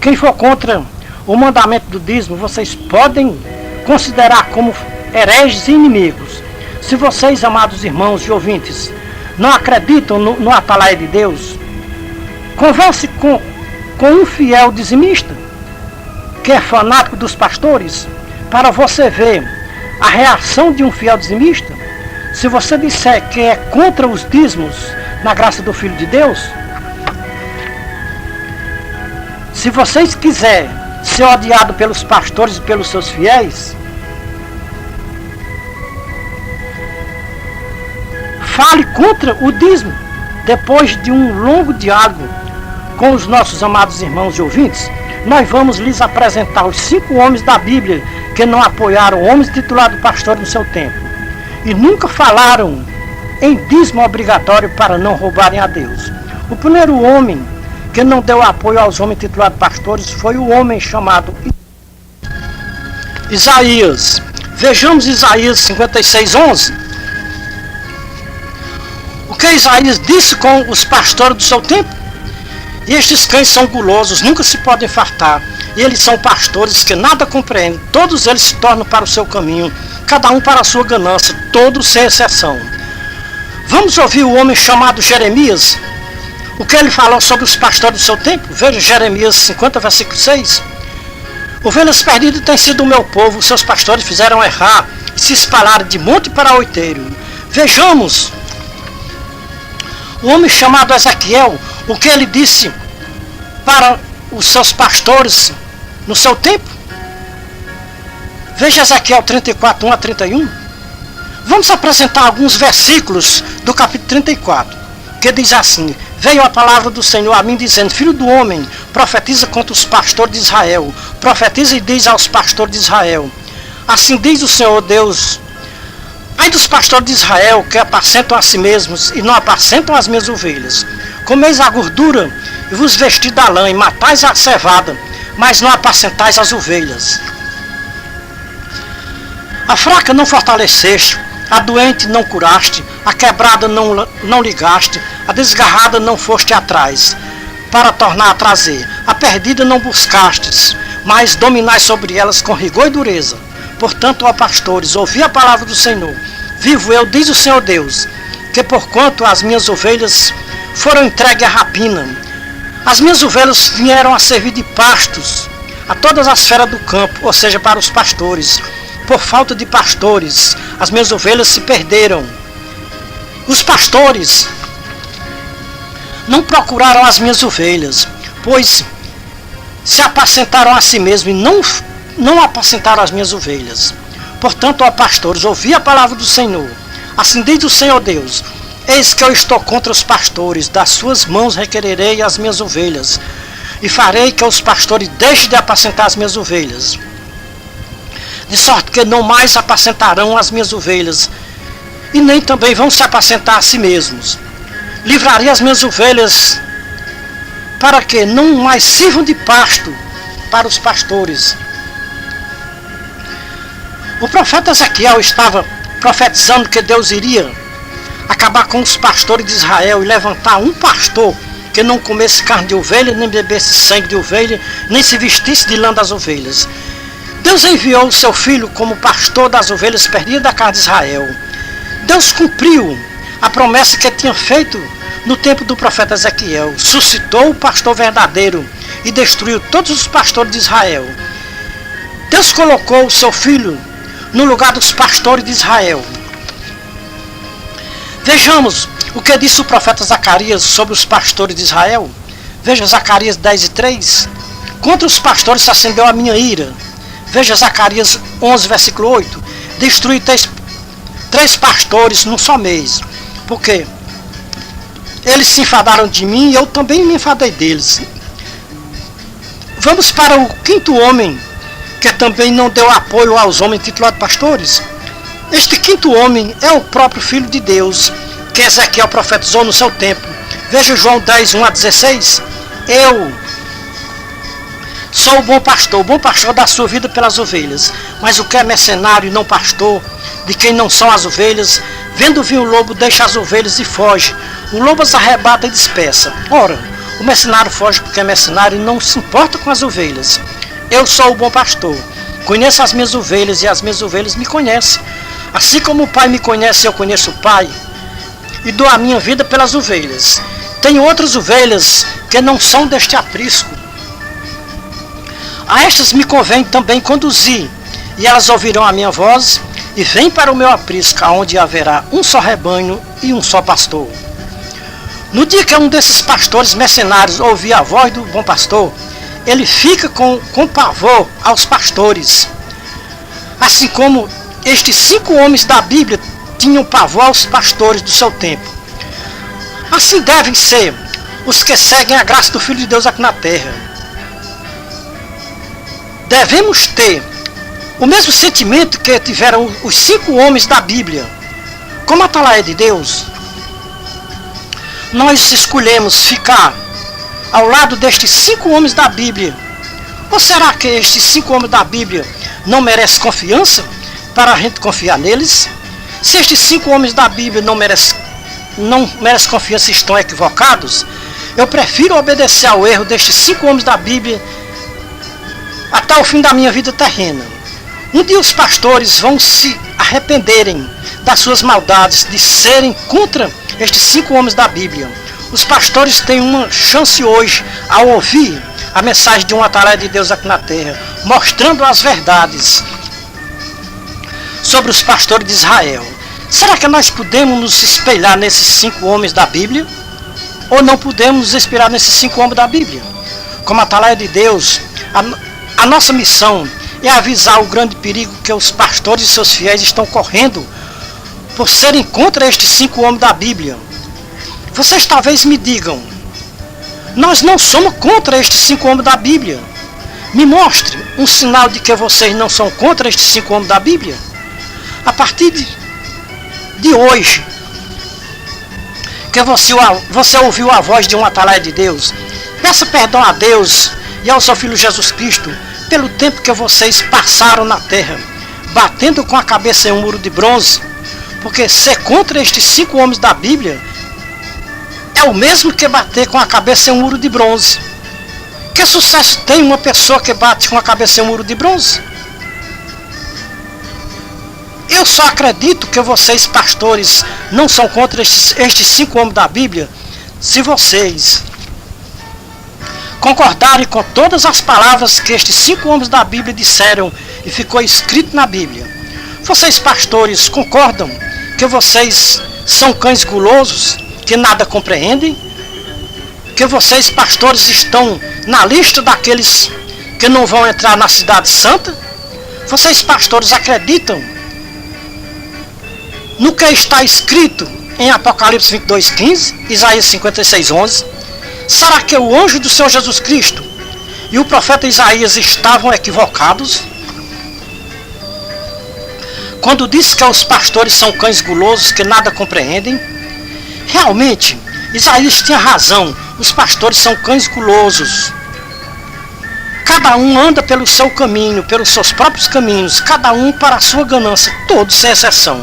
Quem for contra o mandamento do dízimo, vocês podem considerar como hereges e inimigos. Se vocês, amados irmãos e ouvintes, não acreditam no atalaia de Deus, converse com um fiel dizimista, que é fanático dos pastores, para você ver a reação de um fiel dizimista. Se você disser que é contra os dízimos na graça do Filho de Deus, se vocês quiserem ser odiado pelos pastores e pelos seus fiéis, fale contra o dízimo. Depois de um longo diálogo com os nossos amados irmãos e ouvintes, nós vamos lhes apresentar os 5 homens da Bíblia que não apoiaram homens titulados pastores no seu tempo e nunca falaram em dízimo obrigatório para não roubarem a Deus. O primeiro homem que não deu apoio aos homens titulados pastores foi o homem chamado Isaías. Vejamos Isaías 56, 11. O que Isaías disse com os pastores do seu tempo? E estes cães são gulosos, nunca se podem fartar, e eles são pastores que nada compreendem, todos eles se tornam para o seu caminho, cada um para a sua ganância, todos sem exceção. Vamos ouvir o homem chamado Jeremias, o que ele falou sobre os pastores do seu tempo? Veja Jeremias 50, versículo 6. Ovelhas perdidas têm sido o meu povo, seus pastores fizeram errar e se espalharam de monte para outeiro. Vejamos o homem chamado Ezequiel, o que ele disse para os seus pastores no seu tempo. Veja Ezequiel 34, 1 a 31. Vamos apresentar alguns versículos do capítulo 34, que diz assim: veio a palavra do Senhor a mim dizendo: filho do homem, profetiza contra os pastores de Israel, profetiza e diz aos pastores de Israel: assim diz o Senhor Deus, ai dos pastores de Israel, que apacentam a si mesmos e não apacentam as minhas ovelhas. Comeis a gordura e vos vestis da lã, e matais a cevada, mas não apacentais as ovelhas. A fraca não fortaleceste, a doente não curaste, a quebrada não ligaste, a desgarrada não foste atrás, para tornar a trazer, a perdida não buscastes, mas dominais sobre elas com rigor e dureza. Portanto, ó pastores, ouvi a palavra do Senhor. Vivo eu, diz o Senhor Deus, que porquanto as minhas ovelhas foram entregues à rapina, as minhas ovelhas vieram a servir de pastos a todas as feras do campo, ou seja, para os pastores. Por falta de pastores, as minhas ovelhas se perderam. Os pastores não procuraram as minhas ovelhas, pois se apacentaram a si mesmos e não apacentaram as minhas ovelhas. Portanto, ó pastores, ouvi a palavra do Senhor. Assim diz o Senhor Deus: eis que eu estou contra os pastores, das suas mãos requererei as minhas ovelhas, e farei que os pastores deixem de apacentar as minhas ovelhas, de sorte que não mais apacentarão as minhas ovelhas, e nem também vão se apacentar a si mesmos. Livrarei as minhas ovelhas, para que não mais sirvam de pasto para os pastores. O profeta Ezequiel estava profetizando que Deus iria acabar com os pastores de Israel e levantar um pastor que não comesse carne de ovelha, nem bebesse sangue de ovelha, nem se vestisse de lã das ovelhas. Deus enviou o seu filho como pastor das ovelhas perdidas da casa de Israel. Deus cumpriu a promessa que tinha feito no tempo do profeta Ezequiel. Suscitou o pastor verdadeiro e destruiu todos os pastores de Israel. Deus colocou o seu filho no lugar dos pastores de Israel. Vejamos o que disse o profeta Zacarias sobre os pastores de Israel. Veja Zacarias 10:3. Contra os pastores se acendeu a minha ira. Veja Zacarias 11, versículo 8. Destruí três pastores num só mês, porque eles se enfadaram de mim e eu também me enfadei deles. Vamos para o quinto homem, que também não deu apoio aos homens titulados pastores. Este quinto homem é o próprio Filho de Deus, que Ezequiel profetizou no seu tempo. Veja João 10, 1-16. Eu sou o bom pastor dá sua vida pelas ovelhas. Mas o que é mercenário e não pastor, de quem não são as ovelhas, vendo vir o lobo, deixa as ovelhas e foge. O lobo as arrebata e dispersa. Ora, o mercenário foge porque é mercenário e não se importa com as ovelhas. Eu sou o bom pastor, conheço as minhas ovelhas e as minhas ovelhas me conhecem. Assim como o Pai me conhece, eu conheço o Pai, e dou a minha vida pelas ovelhas. Tenho outras ovelhas que não são deste aprisco. A estas me convém também conduzir, e elas ouvirão a minha voz, e vêm para o meu aprisco, onde haverá um só rebanho e um só pastor. No dia que um desses pastores mercenários ouvir a voz do bom pastor, ele fica com pavor aos pastores. Assim como estes 5 homens da Bíblia tinham pavor aos pastores do seu tempo. Assim devem ser os que seguem a graça do Filho de Deus aqui na terra. Devemos ter o mesmo sentimento que tiveram os 5 homens da Bíblia. Como atalaia de Deus, nós escolhemos ficar ao lado destes 5 homens da Bíblia. Ou será que estes 5 homens da Bíblia não merecem confiança para a gente confiar neles? Se estes 5 homens da Bíblia não merecem confiança e estão equivocados, eu prefiro obedecer ao erro destes 5 homens da Bíblia até o fim da minha vida terrena. Um dia os pastores vão se arrependerem das suas maldades de serem contra estes 5 homens da Bíblia. Os pastores têm uma chance hoje ao ouvir a mensagem de uma tarefa de Deus aqui na terra, mostrando as verdades sobre os pastores de Israel. Será que nós podemos nos espelhar nesses 5 homens da Bíblia? Ou não podemos nos inspirar nesses 5 homens da Bíblia? Como a tarefa de Deus, a nossa missão é avisar o grande perigo que os pastores e seus fiéis estão correndo por serem contra estes 5 homens da Bíblia. Vocês talvez me digam: nós não somos contra estes 5 homens da Bíblia. Me mostre um sinal de que vocês não são contra estes 5 homens da Bíblia. A partir de hoje, que você ouviu a voz de um atalaia de Deus, peça perdão a Deus e ao seu Filho Jesus Cristo pelo tempo que vocês passaram na terra, batendo com a cabeça em um muro de bronze, porque ser contra estes 5 homens da Bíblia é o mesmo que bater com a cabeça em um muro de bronze. Que sucesso tem uma pessoa que bate com a cabeça em um muro de bronze? Eu só acredito que vocês, pastores, não são contra estes 5 homens da Bíblia se vocês concordarem com todas as palavras que estes 5 homens da Bíblia disseram e ficou escrito na Bíblia. Vocês, pastores, concordam que vocês são cães gulosos, que nada compreendem? Que vocês, pastores, estão na lista daqueles que não vão entrar na cidade santa? Vocês pastores acreditam no que está escrito em Apocalipse 22:15, Isaías 56:11? Será que o anjo do Senhor Jesus Cristo e o profeta Isaías estavam equivocados quando disse que os pastores são cães gulosos que nada compreendem? Realmente, Isaías tinha razão. Os pastores são cães gulosos. Cada um anda pelo seu caminho, pelos seus próprios caminhos, cada um para a sua ganância, todos sem exceção.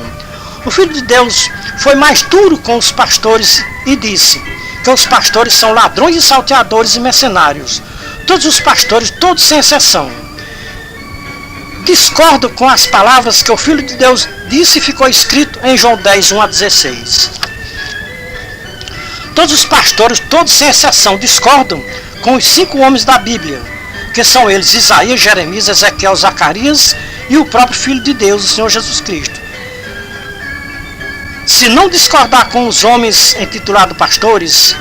O Filho de Deus foi mais duro com os pastores e disse que os pastores são ladrões e salteadores e mercenários. Todos os pastores, todos sem exceção, discordam com as palavras que o Filho de Deus disse e ficou escrito em João 10:1-16. Todos os pastores, todos sem exceção, discordam com os 5 homens da Bíblia, que são eles Isaías, Jeremias, Ezequiel, Zacarias e o próprio Filho de Deus, o Senhor Jesus Cristo. Se não discordar com os homens intitulados pastores,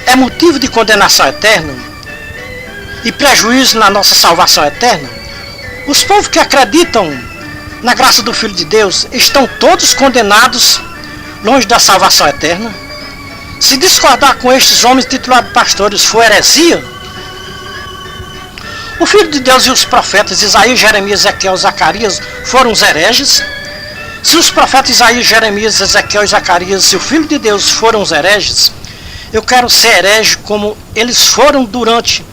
é motivo de condenação eterna e prejuízo na nossa salvação eterna. Os povos que acreditam na graça do Filho de Deus estão todos condenados longe da salvação eterna. Se discordar com estes homens titulados pastores for heresia, o Filho de Deus e os profetas Isaías, Jeremias, Ezequiel, Zacarias foram os hereges. Se os profetas Isaías, Jeremias, Ezequiel e Zacarias e o Filho de Deus foram os hereges, eu quero ser herege como eles foram durante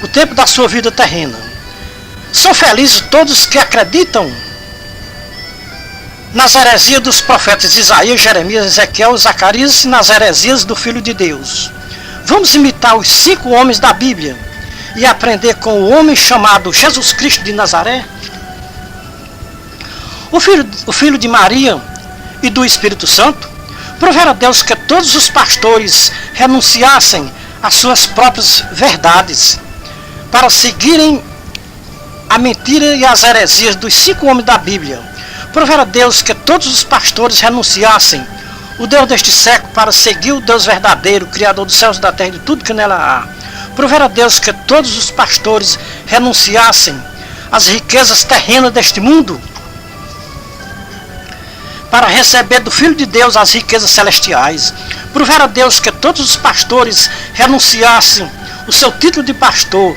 o tempo da sua vida terrena. São felizes todos que acreditam nas heresias dos profetas Isaías, Jeremias, Ezequiel, Zacarias e nas heresias do Filho de Deus. Vamos imitar os 5 homens da Bíblia e aprender com o homem chamado Jesus Cristo de Nazaré? O filho de Maria e do Espírito Santo proveram a Deus que todos os pastores renunciassem às suas próprias verdades para seguirem a mentira e as heresias dos 5 homens da Bíblia. Proveram a Deus que todos os pastores renunciassem o Deus deste século para seguir o Deus verdadeiro, Criador dos céus e da terra e de tudo que nela há. Proveram a Deus que todos os pastores renunciassem às riquezas terrenas deste mundo para receber do Filho de Deus as riquezas celestiais. Proveram a Deus que todos os pastores renunciassem o seu título de pastor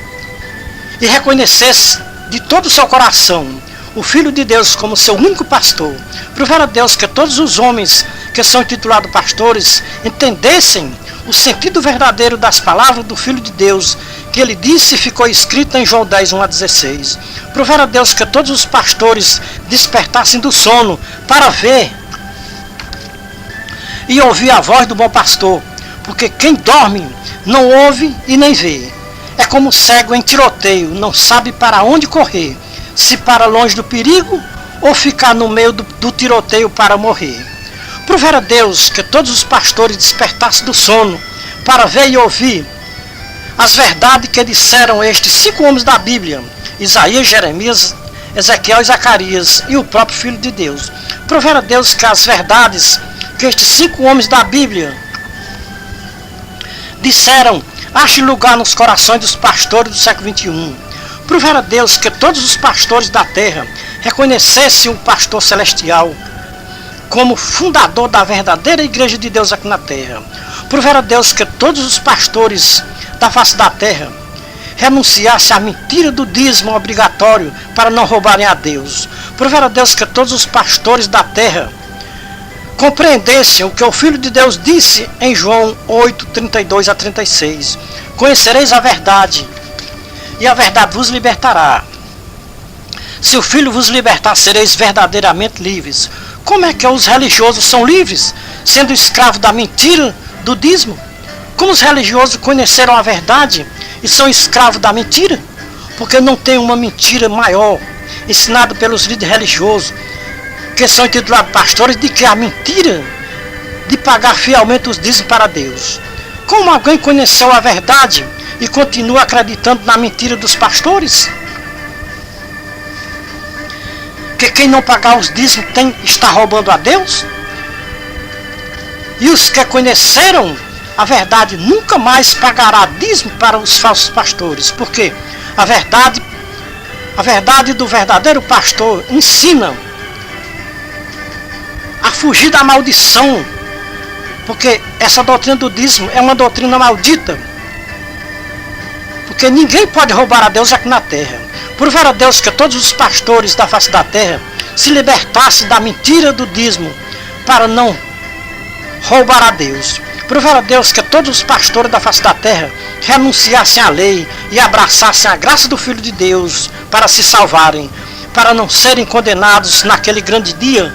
e reconhecessem de todo o seu coração o Filho de Deus como seu único pastor. Proveram a Deus que todos os homens que são intitulados pastores entendessem o sentido verdadeiro das palavras do Filho de Deus, que ele disse e ficou escrito em João 10:1-16. Proveram a Deus que todos os pastores despertassem do sono para ver e ouvir a voz do bom pastor, porque quem dorme não ouve e nem vê. É como cego em tiroteio, não sabe para onde correr, se para longe do perigo ou ficar no meio do tiroteio para morrer. Proveram a Deus que todos os pastores despertassem do sono para ver e ouvir as verdades que disseram estes 5 homens da Bíblia, Isaías, Jeremias, Ezequiel e Zacarias e o próprio Filho de Deus. Proveram a Deus que as verdades que estes 5 homens da Bíblia disseram achem lugar nos corações dos pastores do século XXI. Proveram a Deus que todos os pastores da terra reconhecessem o pastor celestial como fundador da verdadeira igreja de Deus aqui na terra. Proveram a Deus que todos os pastores da face da terra renunciassem à mentira do dízimo obrigatório para não roubarem a Deus. Proveram a Deus que todos os pastores da terra compreendessem o que o Filho de Deus disse em João 8:32-36. Conhecereis a verdade, e a verdade vos libertará. Se o Filho vos libertar, sereis verdadeiramente livres. Como é que os religiosos são livres, sendo escravos da mentira do dízimo? Como os religiosos conheceram a verdade e são escravos da mentira? Porque não tem uma mentira maior ensinada pelos líderes religiosos, que são intitulados pastores, de que a mentira de pagar fielmente os dízimos para Deus. Como alguém conheceu a verdade e continua acreditando na mentira dos pastores? Que quem não pagar os dízimos está roubando a Deus? E os que conheceram a verdade nunca mais pagará dízimo para os falsos pastores, porque a verdade A verdade do verdadeiro pastor ensina a fugir da maldição, porque essa doutrina do dízimo é uma doutrina maldita, porque ninguém pode roubar a Deus aqui na terra. Prover a Deus que todos os pastores da face da terra se libertassem da mentira do dízimo para não roubar a Deus. Prover a Deus que todos os pastores da face da terra renunciassem à lei e abraçassem a graça do Filho de Deus para se salvarem, para não serem condenados naquele grande dia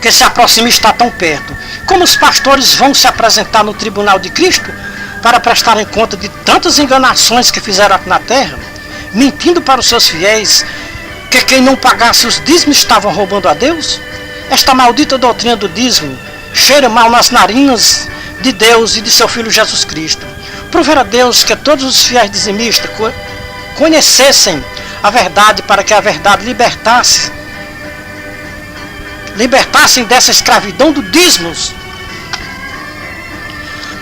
que se aproxima e está tão perto. Como os pastores vão se apresentar no tribunal de Cristo para prestarem conta de tantas enganações que fizeram aqui na terra, mentindo para os seus fiéis que quem não pagasse os dízimos estavam roubando a Deus? Esta maldita doutrina do dízimo cheira mal nas narinas de Deus e de seu Filho Jesus Cristo. Prover a Deus que todos os fiéis dizimistas conhecessem a verdade, para que a verdade libertassem dessa escravidão do dízimos.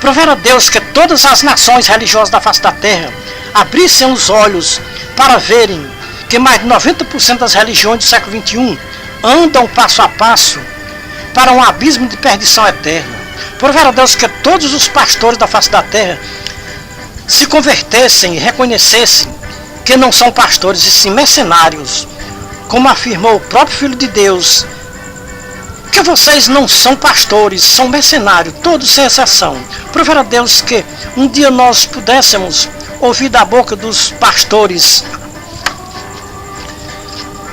Prover a Deus que todas as nações religiosas da face da terra abrissem os olhos para verem que mais de 90% das religiões do século XXI andam passo a passo para um abismo de perdição eterna. Prover a Deus que todos os pastores da face da terra se convertessem e reconhecessem que não são pastores e sim mercenários, como afirmou o próprio Filho de Deus, que vocês não são pastores, são mercenários, todos sem exceção. Prover a Deus que um dia nós pudéssemos ouvir da boca dos pastores,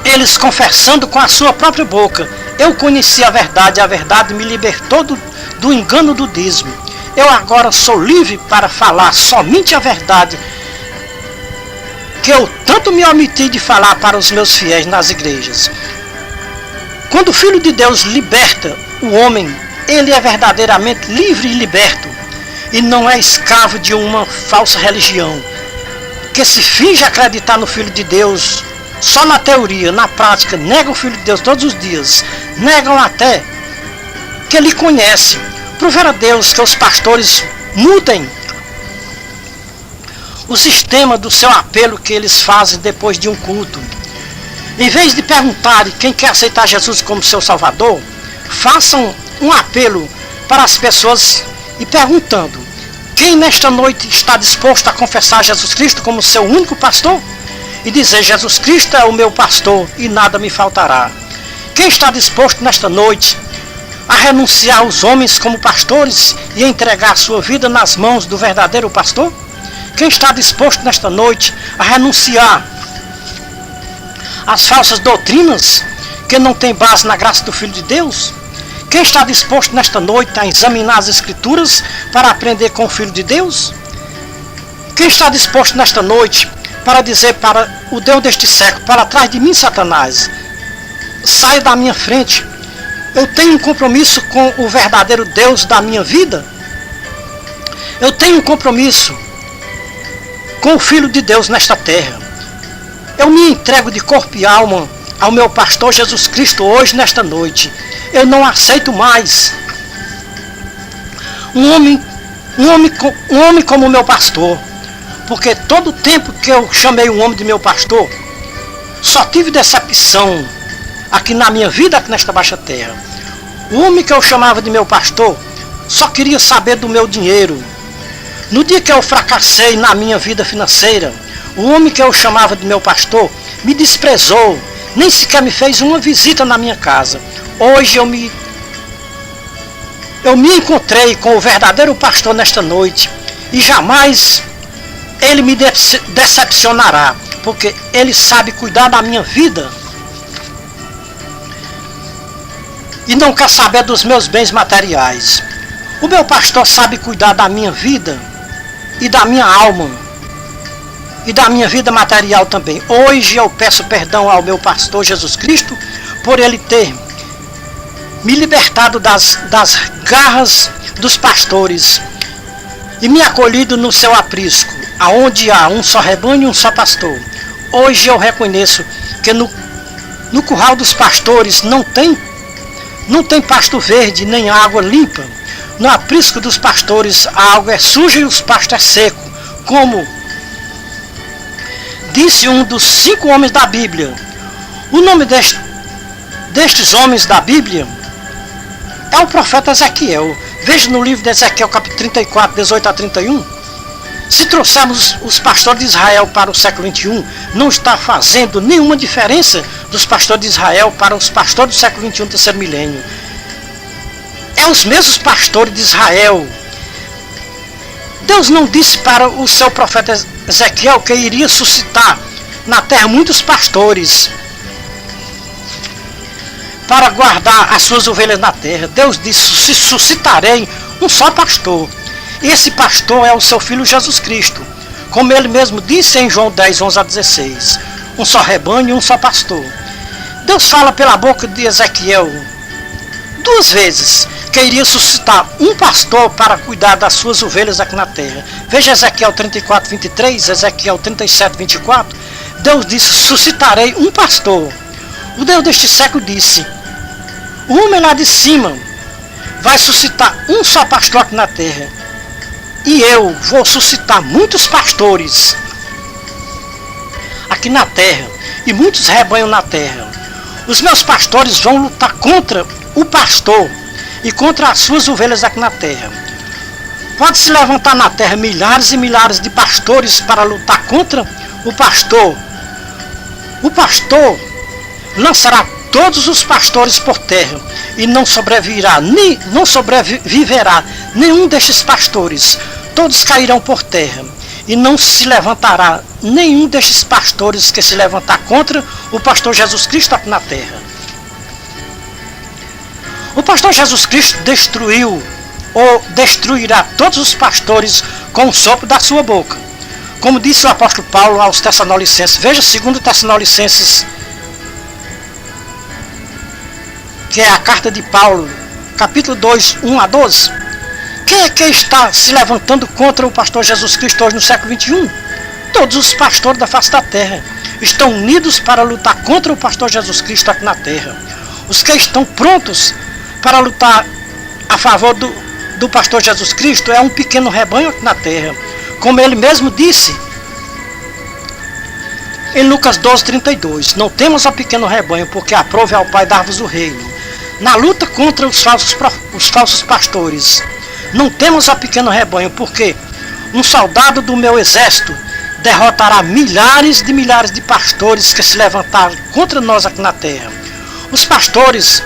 eles confessando com a sua própria boca: eu conheci a verdade me libertou do engano do dízimo. Eu agora sou livre para falar somente a verdade que eu tanto me omiti de falar para os meus fiéis nas igrejas. Quando o Filho de Deus liberta o homem, ele é verdadeiramente livre e liberto, e não é escravo de uma falsa religião, que se finge acreditar no Filho de Deus só na teoria, na prática, negam o Filho de Deus todos os dias, negam até que ele conhece. Prover a Deus que os pastores mudem o sistema do seu apelo que eles fazem depois de um culto. Em vez de perguntarem quem quer aceitar Jesus como seu Salvador, façam um apelo para as pessoas e perguntando: quem nesta noite está disposto a confessar Jesus Cristo como seu único pastor? E dizer: Jesus Cristo é o meu pastor e nada me faltará. Quem está disposto nesta noite a renunciar aos homens como pastores e entregar sua vida nas mãos do verdadeiro pastor? Quem está disposto nesta noite a renunciar às falsas doutrinas que não têm base na graça do Filho de Deus? Quem está disposto nesta noite a examinar as Escrituras para aprender com o Filho de Deus? Quem está disposto nesta noite para dizer para o Deus deste século: para trás de mim, Satanás, saia da minha frente, eu tenho um compromisso com o verdadeiro Deus da minha vida, eu tenho um compromisso com o Filho de Deus nesta terra, eu me entrego de corpo e alma ao meu pastor Jesus Cristo hoje, nesta noite. Eu não aceito mais um homem como meu pastor, porque todo o tempo que eu chamei um homem de meu pastor, só tive decepção aqui na minha vida, aqui nesta baixa terra. O homem que eu chamava de meu pastor só queria saber do meu dinheiro. No dia que eu fracassei na minha vida financeira, o homem que eu chamava de meu pastor me desprezou, nem sequer me fez uma visita na minha casa. Hoje eu me encontrei com o verdadeiro pastor nesta noite, e jamais ele me decepcionará, porque ele sabe cuidar da minha vida e não quer saber dos meus bens materiais. O meu pastor sabe cuidar da minha vida e da minha alma e da minha vida material também. Hoje eu peço perdão ao meu pastor Jesus Cristo por ele ter me libertado das garras dos pastores e me acolhido no seu aprisco, aonde há um só rebanho e um só pastor. Hoje eu reconheço que no curral dos pastores não tem pasto verde nem água limpa. No aprisco dos pastores a água é suja e os pastos é seco. Como disse um dos 5 homens da Bíblia. O nome destes homens da Bíblia é o profeta Ezequiel. Veja no livro de Ezequiel, capítulo 34, 18 a 31. Se trouxermos os pastores de Israel para o século XXI, não está fazendo nenhuma diferença dos pastores de Israel para os pastores do século XXI, terceiro milênio. É os mesmos pastores de Israel. Deus não disse para o seu profeta Ezequiel que iria suscitar na terra muitos pastores para guardar as suas ovelhas na terra. Deus disse: suscitarei um só pastor. E esse pastor é o seu filho Jesus Cristo. Como ele mesmo disse em João 10, 11 a 16. Um só rebanho e um só pastor. Deus fala pela boca de Ezequiel 2 vezes que iria suscitar um pastor para cuidar das suas ovelhas aqui na terra. Veja Ezequiel 34, 23, Ezequiel 37, 24. Deus disse: suscitarei um pastor. O Deus deste século disse: o homem lá de cima vai suscitar um só pastor aqui na terra. E eu vou suscitar muitos pastores aqui na terra. E muitos rebanhos na terra. Os meus pastores vão lutar contra o pastor e contra as suas ovelhas aqui na terra. Pode se levantar na terra milhares e milhares de pastores para lutar contra o pastor. O pastor lançará todos os pastores por terra e não sobreviverá nenhum destes pastores. Todos cairão por terra e não se levantará nenhum destes pastores que se levantar contra o pastor Jesus Cristo aqui na terra. O pastor Jesus Cristo destruiu ou destruirá todos os pastores com o sopro da sua boca. Como disse o apóstolo Paulo aos Tessalonicenses. Veja 2 Tessalonicenses, que é a carta de Paulo, capítulo 2, 1 a 12. Quem é que está se levantando contra o pastor Jesus Cristo hoje no século XXI? Todos os pastores da face da terra estão unidos para lutar contra o pastor Jesus Cristo aqui na terra. Os que estão prontos para lutar a favor do pastor Jesus Cristo é um pequeno rebanho aqui na terra. Como ele mesmo disse em Lucas 12, 32. Não temos a pequeno rebanho, porque aprove ao Pai dar-vos o reino. Na luta contra os falsos pastores, não temos a pequeno rebanho, porque um soldado do meu exército derrotará milhares de pastores que se levantaram contra nós aqui na terra. Os pastores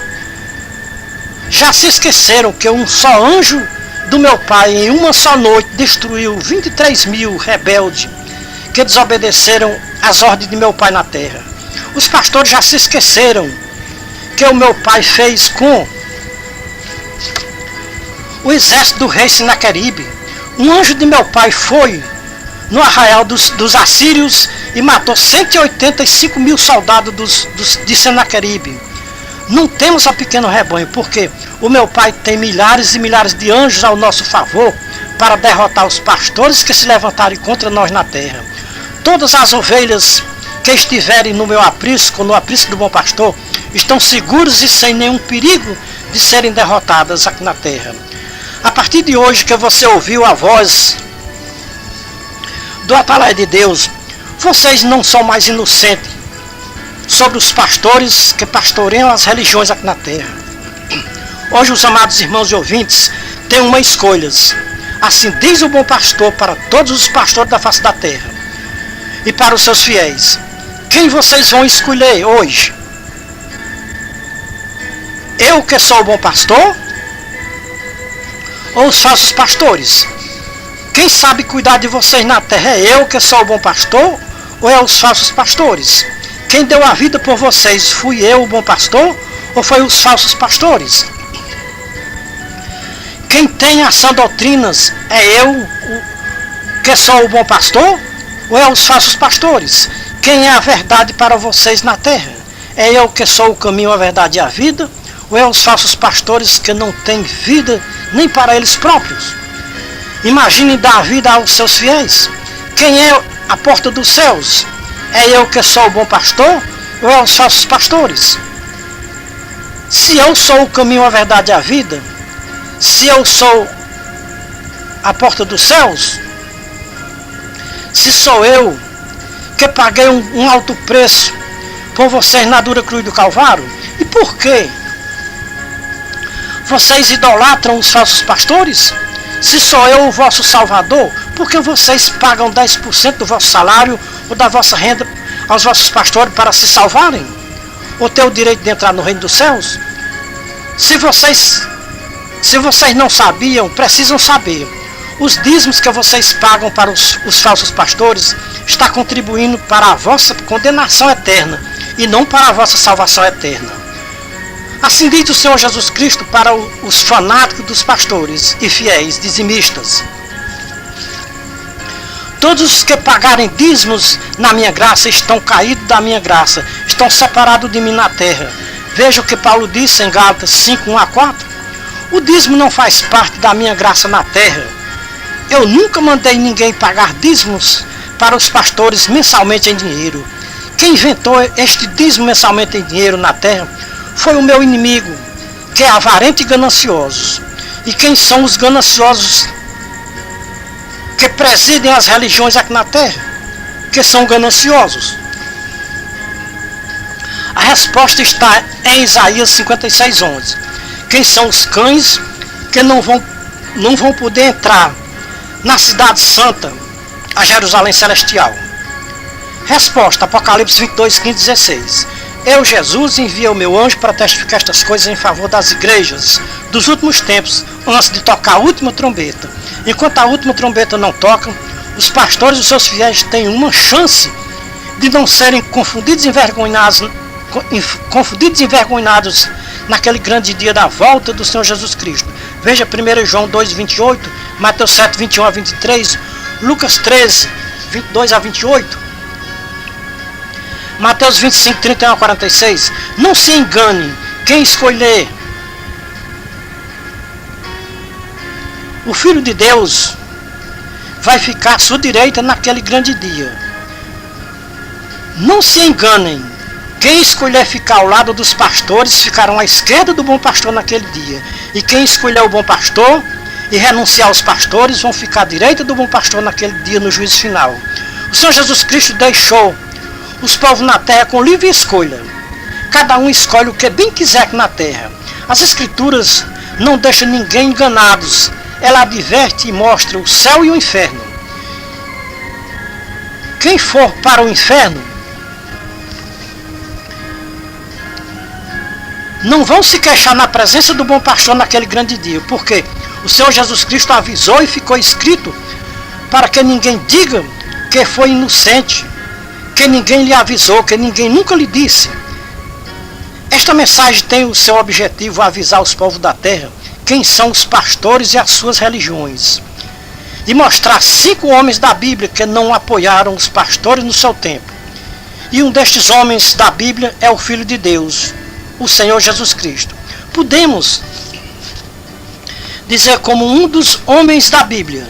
já se esqueceram que um só anjo do meu Pai em uma só noite destruiu 23.000 rebeldes que desobedeceram às ordens de meu Pai na terra. Os pastores já se esqueceram que o meu Pai fez com o exército do rei Senaqueribe. Um anjo de meu Pai foi no arraial dos assírios e matou 185.000 soldados de Senaqueribe. Não temos a pequeno rebanho, porque o meu Pai tem milhares e milhares de anjos ao nosso favor para derrotar os pastores que se levantarem contra nós na terra. Todas as ovelhas que estiverem no meu aprisco, no aprisco do bom pastor, estão seguros e sem nenhum perigo de serem derrotadas aqui na terra. A partir de hoje que você ouviu a voz do Atalaia de Deus, vocês não são mais inocentes sobre os pastores que pastoreiam as religiões aqui na terra. Hoje os amados irmãos e ouvintes têm uma escolha. Assim diz o bom pastor para todos os pastores da face da terra e para os seus fiéis. Quem vocês vão escolher hoje? Eu que sou o bom pastor? Ou os falsos pastores? Quem sabe cuidar de vocês na terra é eu que sou o bom pastor? Ou é os falsos pastores? Quem deu a vida por vocês, fui eu o bom pastor? Ou foi os falsos pastores? Quem tem as sãs doutrinas é eu que sou o bom pastor? Ou é os falsos pastores? Quem é a verdade para vocês na terra? É eu que sou o caminho, a verdade e a vida? Ou é os falsos pastores que não têm vida nem para eles próprios? Imaginem dar vida aos seus fiéis. Quem é a porta dos céus? É eu que sou o bom pastor? Ou é os falsos pastores? Se eu sou o caminho, a verdade e a vida, se eu sou a porta dos céus, se sou eu que paguei um alto preço por vocês na dura cruz do Calvário? E por quê? Vocês idolatram os falsos pastores? Se sou eu o vosso salvador, por que vocês pagam 10% do vosso salário ou da vossa renda aos vossos pastores para se salvarem? Ou ter o direito de entrar no reino dos céus? Se vocês não sabiam, precisam saber. Os dízimos que vocês pagam para os falsos pastores está contribuindo para a vossa condenação eterna e não para a vossa salvação eterna. Assim diz o Senhor Jesus Cristo para os fanáticos dos pastores e fiéis dizimistas. Todos os que pagarem dízimos na minha graça estão caídos da minha graça, estão separados de mim na terra. Veja o que Paulo disse em Gálatas 5, 1-4. O dízimo não faz parte da minha graça na terra. Eu nunca mandei ninguém pagar dízimos para os pastores mensalmente em dinheiro. Quem inventou este dízimo mensalmente em dinheiro na terra foi o meu inimigo, que é avarento e ganancioso. E quem são os gananciosos que presidem as religiões aqui na terra? Que são gananciosos. A resposta está em Isaías 56:11. Quem são os cães que não vão poder entrar na cidade santa, a Jerusalém celestial? Resposta, Apocalipse 22:15-16. Eu, Jesus, envio o meu anjo para testificar estas coisas em favor das igrejas dos últimos tempos, antes de tocar a última trombeta. Enquanto a última trombeta não toca, os pastores e os seus fiéis têm uma chance de não serem confundidos e envergonhados naquele grande dia da volta do Senhor Jesus Cristo. Veja 1 João 2:28, Mateus 7:21-23, Lucas 13:22-28, Mateus 25:31-46. Não se engane, quem escolher o Filho de Deus vai ficar à sua direita naquele grande dia. Não se enganem, quem escolher ficar ao lado dos pastores ficarão à esquerda do bom pastor naquele dia. E quem escolher o bom pastor e renunciar aos pastores vão ficar à direita do bom pastor naquele dia, no juízo final. O Senhor Jesus Cristo deixou os povos na terra com livre escolha. Cada um escolhe o que bem quiser aqui na terra. As Escrituras não deixam ninguém enganados. Ela adverte e mostra o céu e o inferno. Quem for para o inferno não vão se queixar na presença do bom pastor naquele grande dia, porque o Senhor Jesus Cristo avisou e ficou escrito para que ninguém diga que foi inocente, que ninguém lhe avisou, que ninguém nunca lhe disse. Esta mensagem tem o seu objetivo avisar os povos da terra quem são os pastores e as suas religiões, e mostrar 5 homens da Bíblia que não apoiaram os pastores no seu tempo. E um destes homens da Bíblia é o Filho de Deus, o Senhor Jesus Cristo. Podemos dizer como um dos homens da Bíblia: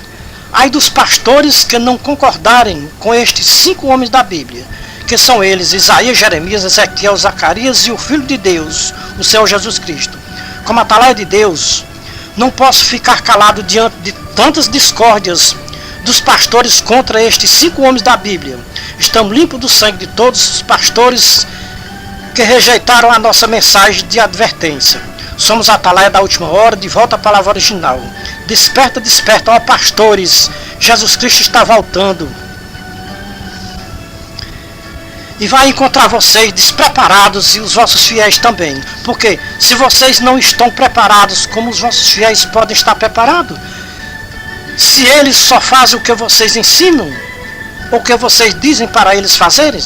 ai dos pastores que não concordarem com estes 5 homens da Bíblia, que são eles Isaías, Jeremias, Ezequiel, Zacarias e o Filho de Deus, o Senhor Jesus Cristo. Como atalaia de Deus, não posso ficar calado diante de tantas discórdias dos pastores contra estes 5 homens da Bíblia. Estamos limpos do sangue de todos os pastores que rejeitaram a nossa mensagem de advertência. Somos a atalaia da última hora, de volta à palavra original. Desperta, desperta, ó pastores, Jesus Cristo está voltando. E vai encontrar vocês despreparados e os vossos fiéis também. Porque se vocês não estão preparados, como os vossos fiéis podem estar preparados? Se eles só fazem o que vocês ensinam, ou o que vocês dizem para eles fazerem?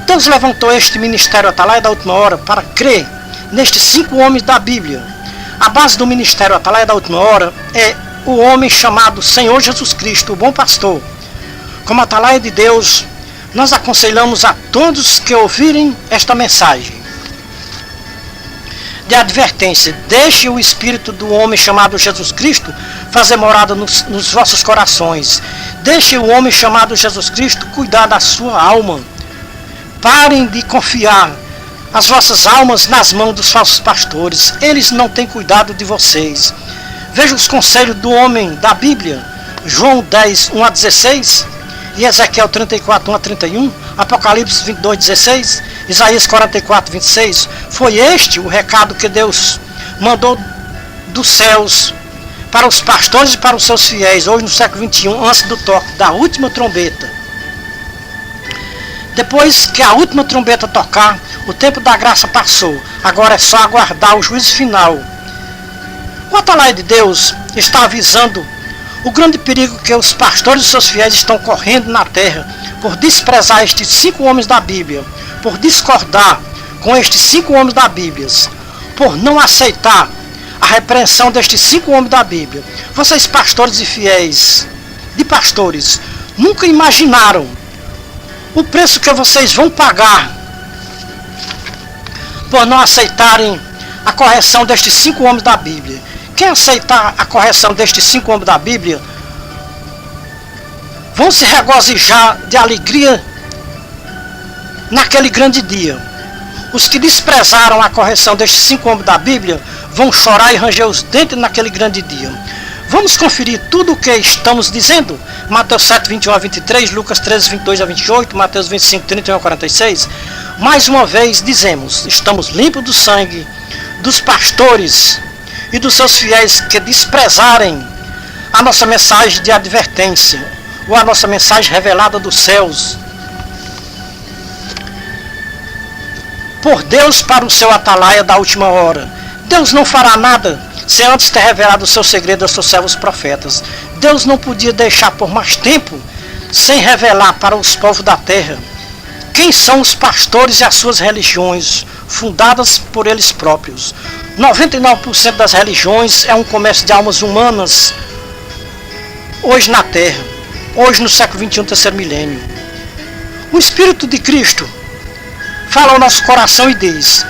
Deus levantou este ministério Atalaia da última hora para crer nestes 5 homens da Bíblia. A base do ministério Atalaia da última hora é o homem chamado Senhor Jesus Cristo, o bom pastor. Como atalaia de Deus, nós aconselhamos a todos que ouvirem esta mensagem de advertência: deixe o Espírito do homem chamado Jesus Cristo fazer morada nos vossos corações. Deixe o homem chamado Jesus Cristo cuidar da sua alma. Parem de confiar as vossas almas nas mãos dos falsos pastores. Eles não têm cuidado de vocês. Veja os conselhos do homem da Bíblia, João 10, 1-16. e Ezequiel 34, 1 a 31, Apocalipse 22, 16, Isaías 44, 26, foi este o recado que Deus mandou dos céus para os pastores e para os seus fiéis, hoje no século XXI, antes do toque da última trombeta. Depois que a última trombeta tocar, o tempo da graça passou, agora é só aguardar o juízo final. O atalaia de Deus está avisando o grande perigo que os pastores e seus fiéis estão correndo na terra por desprezar estes 5 homens da Bíblia, por discordar com estes 5 homens da Bíblia, por não aceitar a repreensão destes 5 homens da Bíblia. Vocês, pastores e fiéis de pastores, nunca imaginaram o preço que vocês vão pagar por não aceitarem a correção destes 5 homens da Bíblia. Quem aceitar a correção destes 5 homens da Bíblia vão se regozijar de alegria naquele grande dia. Os que desprezaram a correção destes 5 homens da Bíblia vão chorar e ranger os dentes naquele grande dia. Vamos conferir tudo o que estamos dizendo? Mateus 7, 21 a 23, Lucas 13, 22 a 28, Mateus 25, 31 a 46. Mais uma vez dizemos, estamos limpos do sangue dos pastores e dos seus fiéis que desprezarem a nossa mensagem de advertência, ou a nossa mensagem revelada dos céus. Por Deus para o seu atalaia da última hora. Deus não fará nada sem antes ter revelado o seu segredo aos seus servos profetas. Deus não podia deixar por mais tempo sem revelar para os povos da terra quem são os pastores e as suas religiões, fundadas por eles próprios. 99% das religiões é um comércio de almas humanas hoje na terra, hoje no século XXI, terceiro milênio. O Espírito de Cristo fala ao nosso coração e diz: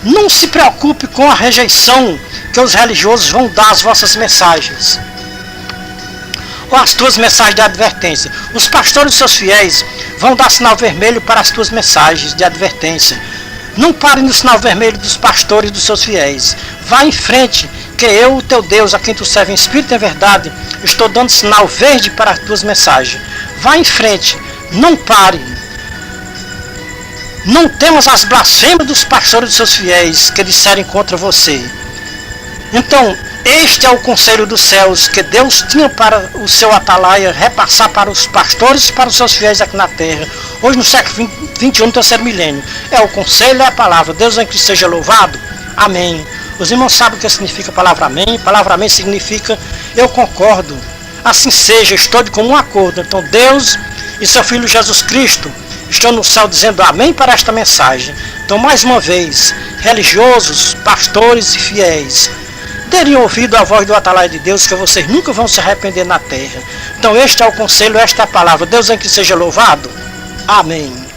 não se preocupe com a rejeição que os religiosos vão dar às vossas mensagens, ou às tuas mensagens de advertência. Os pastores e seus fiéis vão dar sinal vermelho para as tuas mensagens de advertência. Não pare no sinal vermelho dos pastores e dos seus fiéis. Vá em frente, que eu, o teu Deus, a quem tu serves em espírito e em verdade, estou dando sinal verde para as tuas mensagens. Vá em frente, não pare. Não temas as blasfêmias dos pastores e dos seus fiéis que disserem contra você. Então, este é o conselho dos céus que Deus tinha para o seu atalaia repassar para os pastores e para os seus fiéis aqui na terra, hoje no século XXI, terceiro milênio. É o conselho, é a palavra. Deus em Cristo seja louvado. Amém. Os irmãos sabem o que significa a palavra amém. Palavra amém significa eu concordo. Assim seja, estou de comum acordo. Então Deus e seu Filho Jesus Cristo estão no céu dizendo amém para esta mensagem. Então, mais uma vez, religiosos, pastores e fiéis, terem ouvido a voz do atalaia de Deus, que vocês nunca vão se arrepender na terra. Então este é o conselho, esta é a palavra. Deus em que seja louvado. Amém.